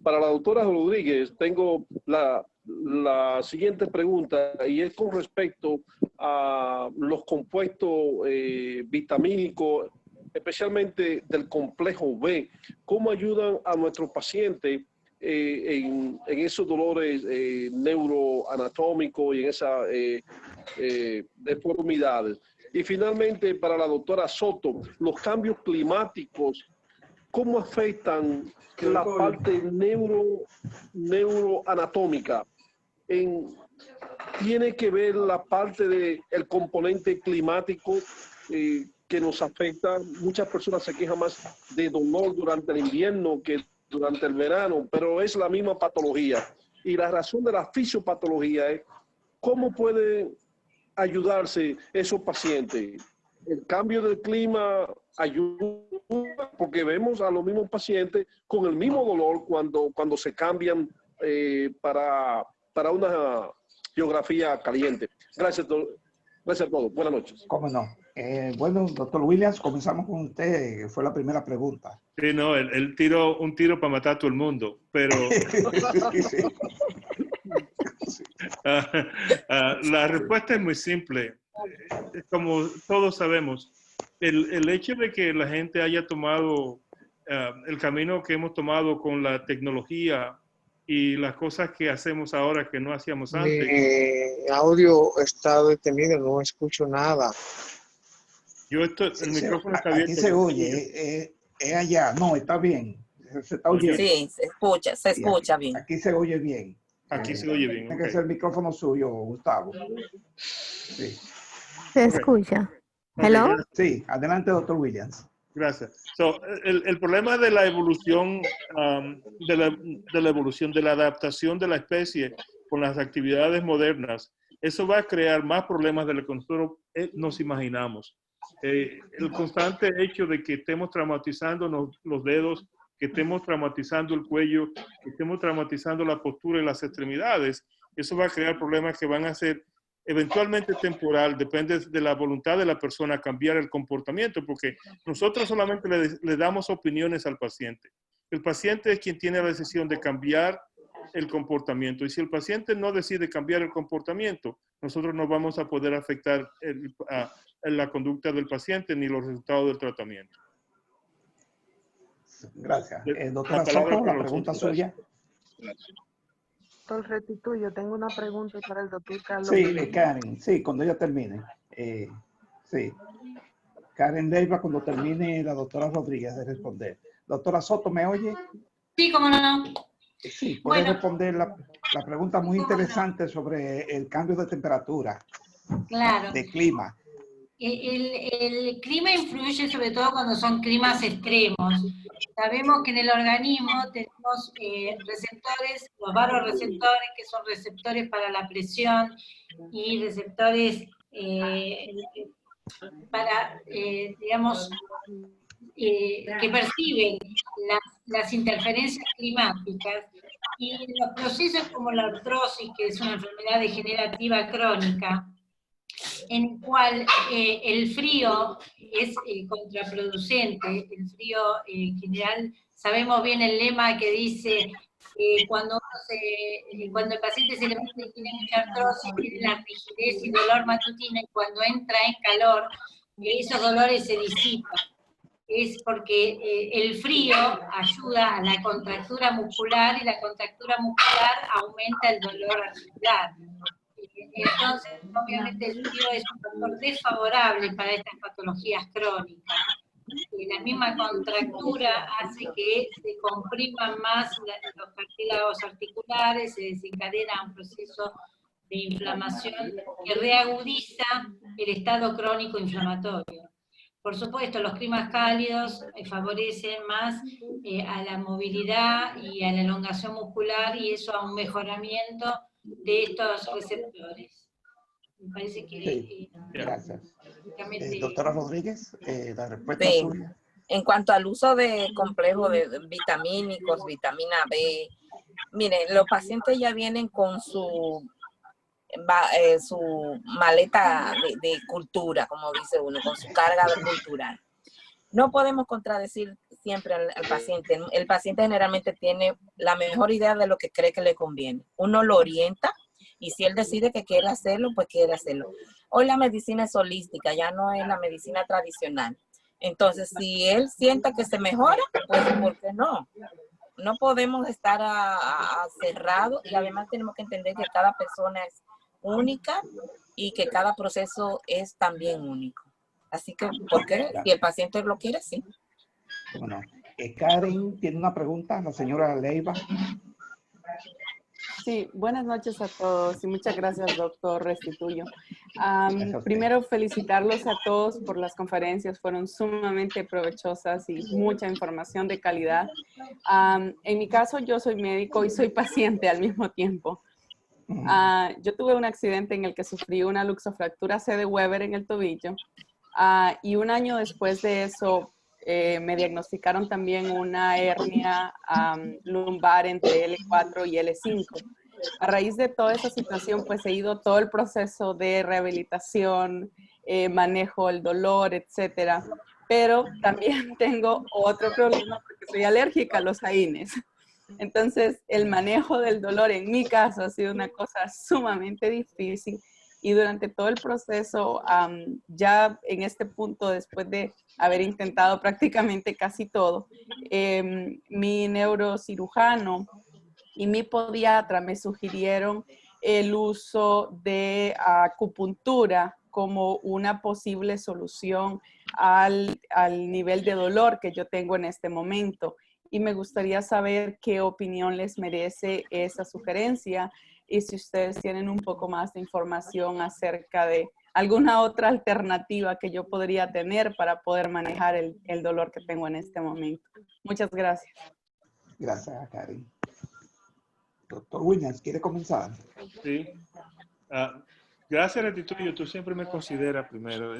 Para la doctora Rodríguez, tengo la siguiente pregunta, y es con respecto a los compuestos vitamínicos, especialmente del complejo B. ¿Cómo ayudan a nuestros pacientes en esos dolores neuroanatómicos y en esas deformidades? Y finalmente, para la doctora Soto, los cambios climáticos, ¿cómo afectan la parte neuroanatómica? ¿Tiene que ver la parte del componente climático que nos afecta? Muchas personas se quejan más de dolor durante el invierno que durante el verano, pero es la misma patología. Y la razón de la fisiopatología es cómo pueden ayudarse esos pacientes. El cambio del clima ayuda porque vemos a los mismos pacientes con el mismo dolor cuando se cambian para una geografía caliente. Gracias a todos. Buenas noches. ¿Cómo no? Bueno, doctor Williams, comenzamos con usted, que fue la primera pregunta. Sí, no, él tiró un tiro para matar a todo el mundo, pero Sí. la respuesta es muy simple. Como todos sabemos, el hecho de que la gente haya tomado el camino que hemos tomado con la tecnología y las cosas que hacemos ahora que no hacíamos antes. Mi audio está detenido, no escucho nada. El micrófono está abierto. Aquí se oye, es allá. No, está bien. Se está oyendo. Sí, se escucha bien. Aquí se oye bien. Aquí se oye bien. Tiene que ser el micrófono suyo, Gustavo. Sí. Se escucha. Hello. Sí, adelante, doctor Williams. Gracias. El problema de la evolución, de la adaptación de la especie con las actividades modernas, eso va a crear más problemas de lo que nosotros nos imaginamos. El constante hecho de que estemos traumatizando los dedos, que estemos traumatizando el cuello, que estemos traumatizando la postura y las extremidades, eso va a crear problemas que van a ser eventualmente temporal, depende de la voluntad de la persona a cambiar el comportamiento, porque nosotros solamente le damos opiniones al paciente. El paciente es quien tiene la decisión de cambiar el comportamiento, y si el paciente no decide cambiar el comportamiento, nosotros no vamos a poder afectar la conducta del paciente ni los resultados del tratamiento. Gracias. Doctora Soto, la pregunta suya. Doctor Restituyo, tengo una pregunta para el doctor Carlos. Sí, Karen, sí, cuando ella termine. Sí. Karen Leiva, cuando termine la doctora Rodríguez de responder. Doctora Soto, ¿me oye? Sí, cómo no. Sí, puede responder la pregunta muy interesante sobre el cambio de temperatura. Claro. De clima. El clima influye sobre todo cuando son climas extremos. Sabemos que en el organismo tenemos receptores, los varoreceptores, que son receptores para la presión y receptores para, digamos, que perciben las interferencias climáticas, y los procesos como la artrosis, que es una enfermedad degenerativa crónica, en el cual el frío es contraproducente. El frío en general, sabemos bien el lema que dice cuando el paciente se levanta y tiene mucha artrosis, tiene la rigidez y dolor matutino, y cuando entra en calor, esos dolores se disipan. Es porque el frío ayuda a la contractura muscular, y la contractura muscular aumenta el dolor articular. Entonces, obviamente el frío es un factor desfavorable para estas patologías crónicas. La misma contractura hace que se compriman más los cartílagos articulares, se desencadena un proceso de inflamación que reagudiza el estado crónico inflamatorio. Por supuesto, los climas cálidos favorecen más a la movilidad y a la elongación muscular, y eso a un mejoramiento de estos receptores. Me parece que... Sí, gracias. Doctora Rodríguez, la respuesta suya. En cuanto al uso de complejos de vitamínicos, vitamina B, miren, los pacientes ya vienen con su maleta de cultura, como dice uno, con su carga cultural. No podemos contradecir siempre al paciente. El paciente generalmente tiene la mejor idea de lo que cree que le conviene. Uno lo orienta, y si él decide que quiere hacerlo, pues quiere hacerlo. Hoy la medicina es holística, ya no es la medicina tradicional. Entonces, si él sienta que se mejora, pues ¿por qué no? No podemos estar cerrados, y además tenemos que entender que cada persona es única y que cada proceso es también único. Así que, ¿por qué? Si el paciente lo quiere, sí. Bueno, Karen tiene una pregunta, la señora Leiva. Sí, buenas noches a todos y muchas gracias, doctor Restituyo. Primero, felicitarlos a todos por las conferencias, fueron sumamente provechosas y mucha información de calidad. En mi caso, yo soy médico y soy paciente al mismo tiempo. Yo tuve un accidente en el que sufrí una luxofractura C de Weber en el tobillo y un año después de eso me diagnosticaron también una hernia lumbar entre L4 y L5. A raíz de toda esa situación, pues he ido todo el proceso de rehabilitación, manejo el dolor, etcétera. Pero también tengo otro problema porque soy alérgica a los AINES. Entonces, el manejo del dolor en mi caso ha sido una cosa sumamente difícil y durante todo el proceso, ya en este punto, después de haber intentado prácticamente casi todo, mi neurocirujano y mi podiatra me sugirieron el uso de acupuntura como una posible solución al nivel de dolor que yo tengo en este momento. Y me gustaría saber qué opinión les merece esa sugerencia y si ustedes tienen un poco más de información acerca de alguna otra alternativa que yo podría tener para poder manejar el dolor que tengo en este momento. Muchas gracias. Gracias, Karen. Doctor Williams, ¿quiere comenzar? Sí. Gracias, Restituyo. Tú siempre me consideras primero.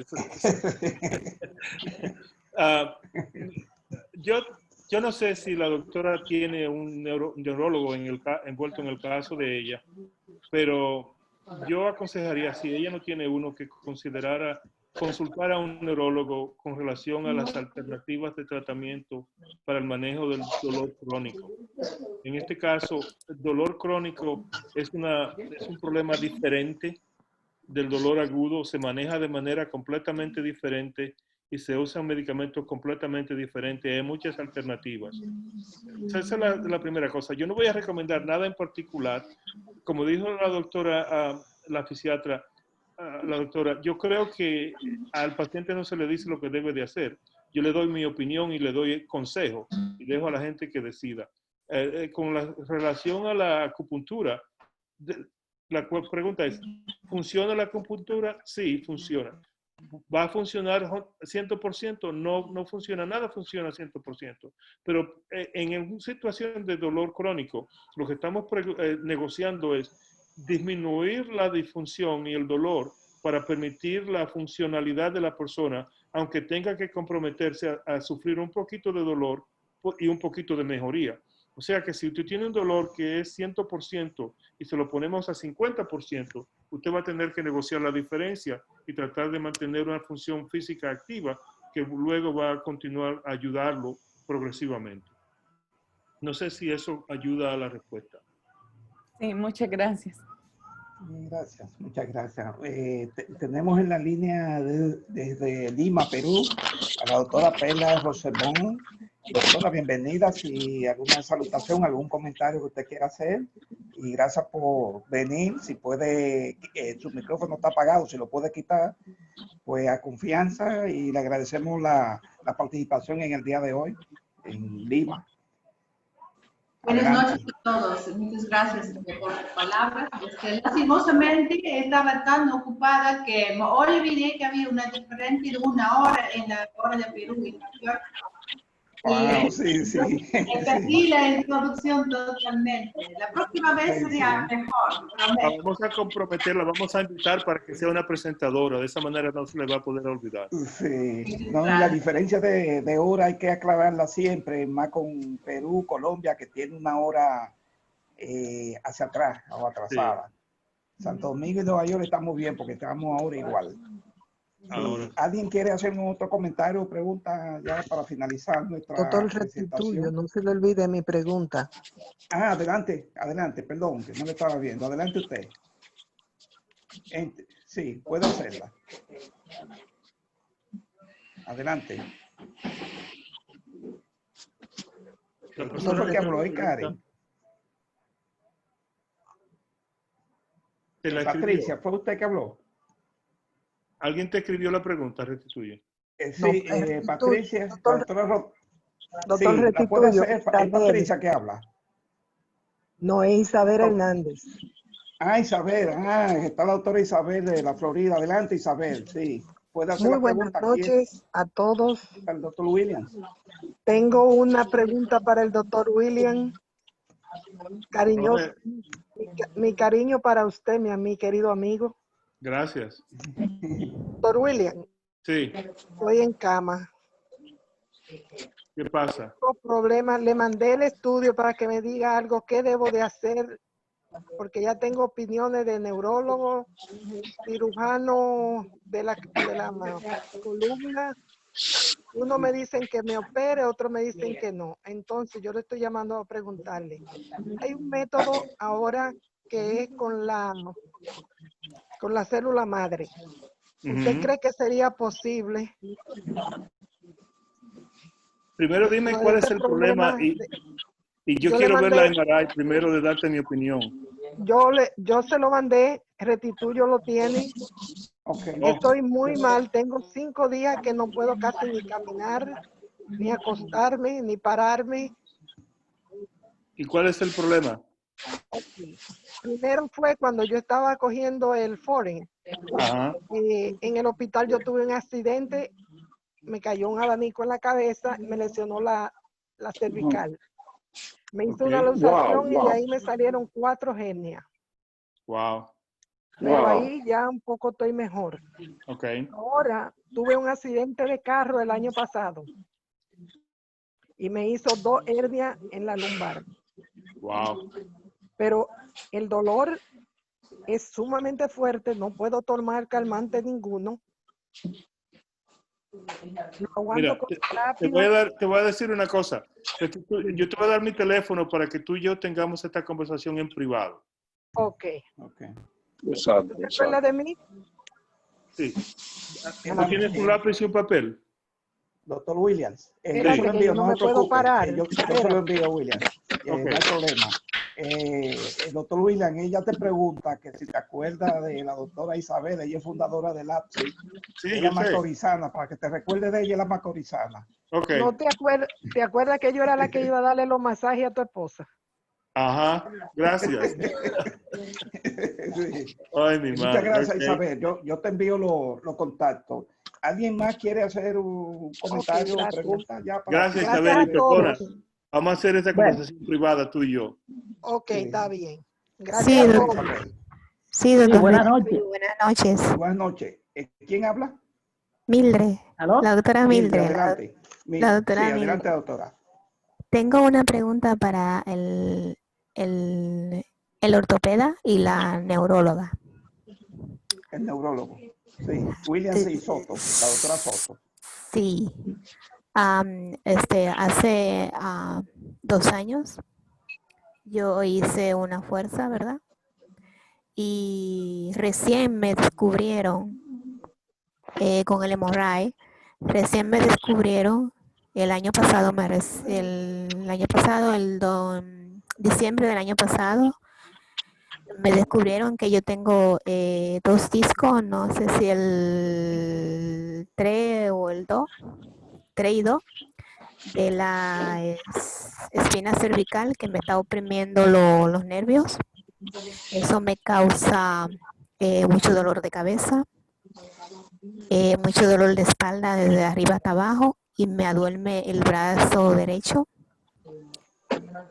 Yo no sé si la doctora tiene un neurólogo envuelto en el caso de ella, pero yo aconsejaría, si ella no tiene uno, que considerara consultar a un neurólogo con relación a las alternativas de tratamiento para el manejo del dolor crónico. En este caso, el dolor crónico es un problema diferente del dolor agudo, se maneja de manera completamente diferente y se usan medicamentos completamente diferentes. Hay muchas alternativas. Esa es la primera cosa. Yo no voy a recomendar nada en particular. Como dijo la doctora, la fisiatra, la doctora, yo creo que al paciente no se le dice lo que debe de hacer. Yo le doy mi opinión y le doy consejo y dejo a la gente que decida. Con la relación a la acupuntura, la pregunta es, ¿funciona la acupuntura? Sí, funciona. ¿Va a funcionar 100%? No funciona, nada funciona 100%. Pero en una situación de dolor crónico, lo que estamos negociando es disminuir la disfunción y el dolor para permitir la funcionalidad de la persona, aunque tenga que comprometerse a sufrir un poquito de dolor y un poquito de mejoría. O sea que si usted tiene un dolor que es 100% y se lo ponemos a 50%, usted va a tener que negociar la diferencia y tratar de mantener una función física activa que luego va a continuar a ayudarlo progresivamente. No sé si eso ayuda a la respuesta. Sí, muchas gracias. Gracias, muchas gracias. Tenemos en la línea desde Lima, Perú, a la doctora Pela Rosemón. Doctora, bienvenida. Si alguna salutación, algún comentario que usted quiera hacer. Y gracias por venir. Si puede, su micrófono está apagado, si lo puede quitar, pues a confianza. Y le agradecemos la participación en el día de hoy en Lima. Buenas noches a todos. Muchas gracias por las palabras. Lastimosamente estaba tan ocupada que me olvidé que había una diferencia de 1 hora en la hora de Perú y Nueva York. Wow, sí, sí. Perdí la introducción totalmente. La próxima vez sería mejor. Vamos a comprometerla, vamos a invitar para que sea una presentadora. De esa manera no se le va a poder olvidar. Sí, no, la diferencia de hora hay que aclararla siempre, más con Perú, Colombia, que tiene 1 hora hacia atrás o atrasada. Sí. Santo Domingo y Nueva York estamos bien porque estamos ahora igual. ¿Alguien quiere hacer otro comentario o pregunta ya para finalizar nuestra Doctor Restituyo, no se le olvide mi pregunta. Adelante, perdón, que no le estaba viendo. Adelante usted. Sí, puede hacerla. Adelante. ¿Quién fue que habló, Karen? Patricia, ¿fue usted que habló? ¿Alguien te escribió la pregunta, Restituye? Sí, Patricia, doctor Restituyo, puede hacer, es Patricia que habla. No, es Isabel Hernández. Isabel, está la doctora Isabel de la Florida. Adelante, Isabel, sí. Puede hacer Muy la buenas pregunta. noches a todos. Al doctor Williams. Tengo una pregunta para el doctor Williams. Cariñoso, mi cariño para usted, mi querido amigo. Gracias. Doctor Williams. Sí. Estoy en cama. ¿Qué pasa? Tengo problemas. Le mandé el estudio para que me diga algo que debo de hacer, porque ya tengo opiniones de neurólogo, cirujano de la columna. Uno me dicen que me opere, otro me dicen que no. Entonces yo le estoy llamando a preguntarle. Hay un método ahora que es con la célula madre. ¿Usted cree que sería posible? Primero dime cuál es el problema y yo quiero ver la MRI primero de darte mi opinión. Yo se lo mandé, Retituyo lo tiene. Okay. Estoy muy mal, tengo 5 días que no puedo casi ni caminar, ni acostarme, ni pararme. ¿Y cuál es el problema? Okay. Primero fue cuando yo estaba cogiendo el Foreign. Ajá. En el hospital yo tuve un accidente, me cayó un abanico en la cabeza, me lesionó la cervical. Me hizo una luxación y de ahí me salieron 4 hernias. Wow. Pero ahí ya un poco estoy mejor. Okay. Ahora tuve un accidente de carro el año pasado y me hizo 2 hernias en la lumbar. Wow. Pero el dolor es sumamente fuerte, no puedo tomar calmante ninguno. Mira, te voy a decir una cosa. Yo te voy a dar mi teléfono para que tú y yo tengamos esta conversación en privado. Ok. Exacto. ¿Te acuerdas de mí? Sí. ¿No tienes un lápiz y un papel? Doctor Williams, Espérate, yo que no me puedo parar. yo se lo envío, Williams. No hay problema. El doctor Williams, ella te pregunta que si te acuerdas de la doctora Isabel, ella es fundadora del APSI. Sí, ella es macorizana, para que te recuerdes de ella, la macorizana. Okay. ¿No te acuerdas que yo era la que iba a darle los masajes a tu esposa? Ajá, gracias. Sí. Ay, mi madre. Muchas gracias, Isabel. Yo te envío los contactos. ¿Alguien más quiere hacer un comentario o pregunta? Gracias, Isabel. Y perdona. Vamos a hacer esta conversación privada, tú y yo. Ok, está bien. Gracias. Sí, doctor. Sí, doctor. Buenas noches. Buenas noches. Buenas noches. ¿Quién habla? Mildred. ¿Aló? La doctora Mildred. Adelante. La doctora sí, Mildred. adelante, doctora. Tengo una pregunta para el ortopeda y la neuróloga. El neurólogo. Sí, William C. Soto, la doctora Soto. Sí. Hace 2 años yo hice una fuerza, ¿verdad? Y recién me descubrieron con el MRI, el año pasado, diciembre del año pasado, me descubrieron que yo tengo 2 discos, no sé si el 3 o el 2, 3 y 2, de la espina cervical que me está oprimiendo los nervios. Eso me causa mucho dolor de cabeza, mucho dolor de espalda desde arriba hasta abajo y me aduerme el brazo derecho.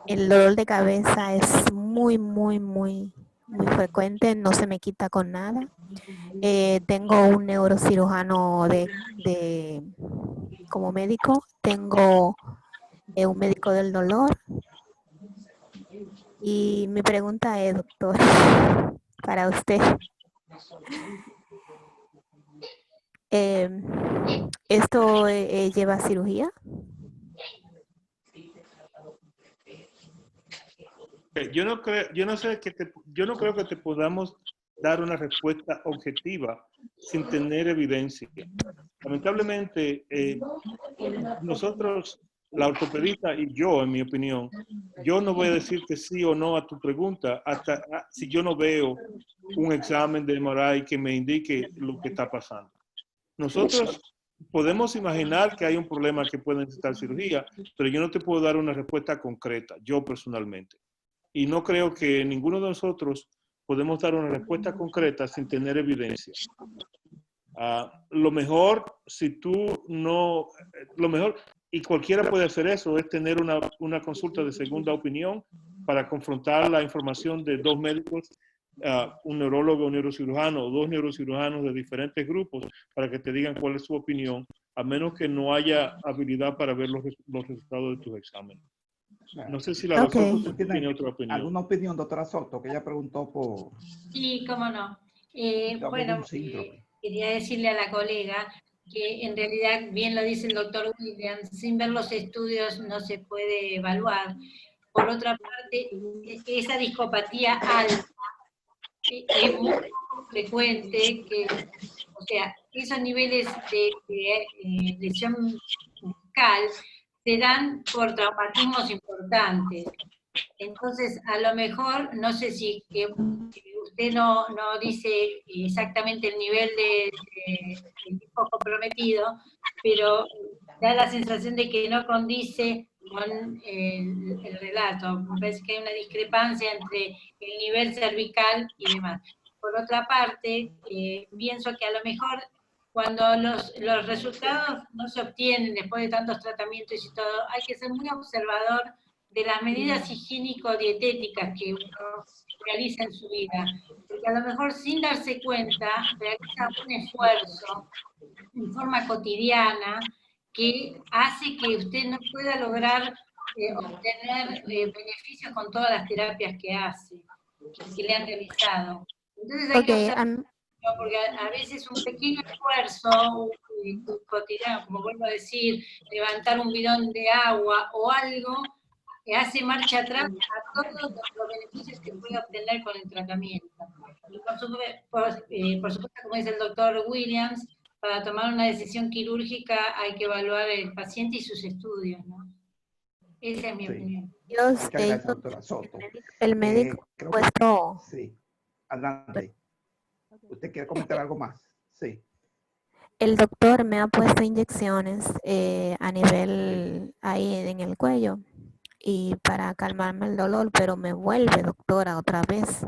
El dolor de cabeza es muy frecuente, no se me quita con nada. Tengo un neurocirujano como médico, tengo un médico del dolor. Y mi pregunta es, doctor, para usted, ¿esto lleva cirugía? Yo no creo que te podamos dar una respuesta objetiva sin tener evidencia. Lamentablemente, nosotros, la ortopedista y yo, en mi opinión, yo no voy a decir que sí o no a tu pregunta hasta si yo no veo un examen de MRI que me indique lo que está pasando. Nosotros podemos imaginar que hay un problema que puede necesitar cirugía, pero yo no te puedo dar una respuesta concreta, yo personalmente. Y no creo que ninguno de nosotros podemos dar una respuesta concreta sin tener evidencia. Lo mejor, y cualquiera puede hacer eso, es tener una consulta de segunda opinión para confrontar la información de dos médicos, un neurólogo, un neurocirujano o dos neurocirujanos de diferentes grupos para que te digan cuál es su opinión, a menos que no haya habilidad para ver los resultados de tus exámenes. No sé si la doctora tiene otra opinión. ¿Alguna opinión, doctora Soto, que ella preguntó por... Sí, cómo no. Bueno, quería decirle a la colega que en realidad, bien lo dice el doctor Williams, sin ver los estudios no se puede evaluar. Por otra parte, esa discopatía alta es muy frecuente, o sea, esos niveles de lesión muscal se dan por traumatismos importantes. Entonces, a lo mejor, no sé si usted no dice exactamente el nivel de tipo comprometido, pero da la sensación de que no condice con el relato. Me parece que hay una discrepancia entre el nivel cervical y demás. Por otra parte, pienso que a lo mejor cuando los resultados no se obtienen después de tantos tratamientos y todo, hay que ser muy observador de las medidas higiénico-dietéticas que uno realiza en su vida. Porque a lo mejor sin darse cuenta, realiza un esfuerzo en forma cotidiana que hace que usted no pueda lograr obtener beneficios con todas las terapias que hace, que le han realizado. Entonces hay que observar, porque a veces un pequeño esfuerzo cotidiano, como vuelvo a decir, levantar un bidón de agua o algo, que hace marcha atrás a todos los beneficios que puede obtener con el tratamiento. Y por supuesto, como dice el doctor Williams, para tomar una decisión quirúrgica hay que evaluar el paciente y sus estudios, ¿no? Esa es mi opinión. Muchas gracias, doctora Soto. El médico puesto... Sí, adelante. ¿Usted quiere comentar algo más? Sí. El doctor me ha puesto inyecciones a nivel ahí en el cuello y para calmarme el dolor, pero me vuelve, doctora, otra vez.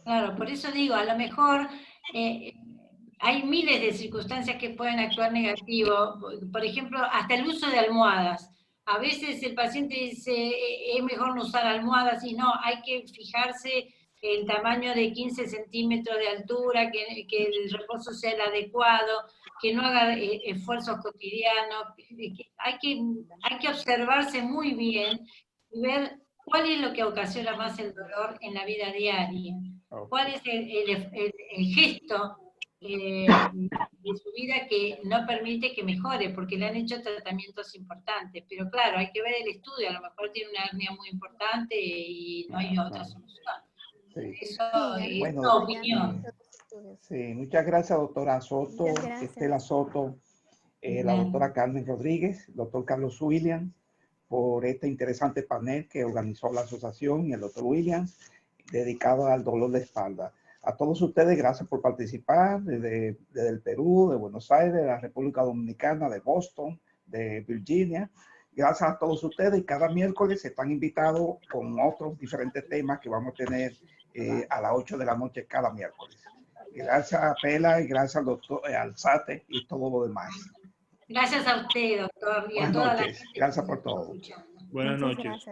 Claro, por eso digo, a lo mejor hay miles de circunstancias que pueden actuar negativo. Por ejemplo, hasta el uso de almohadas. A veces el paciente dice, es mejor no usar almohadas, y no, hay que fijarse el tamaño de 15 centímetros de altura, que el reposo sea el adecuado, que no haga esfuerzos cotidianos. Hay que observarse muy bien y ver cuál es lo que ocasiona más el dolor en la vida diaria. ¿Cuál es el gesto de su vida que no permite que mejore? Porque le han hecho tratamientos importantes. Pero claro, hay que ver el estudio. A lo mejor tiene una hernia muy importante y no hay otra solución. Sí. Eso es bueno, una opinión. Sí, muchas gracias, doctora Soto, Estela Soto, la doctora Carmen Rodríguez, doctor Carlos Williams, por este interesante panel que organizó la asociación y el doctor Williams, dedicado al dolor de espalda. A todos ustedes, gracias por participar desde el Perú, de Buenos Aires, de la República Dominicana, de Boston, de Virginia. Gracias a todos ustedes, y cada miércoles están invitados con otros diferentes temas que vamos a tener a las 8 de la noche cada miércoles. Gracias a Pela y gracias al doctor Alzate y todo lo demás. Gracias a usted, doctor, y a toda la gente. Gracias por todo. Buenas noches.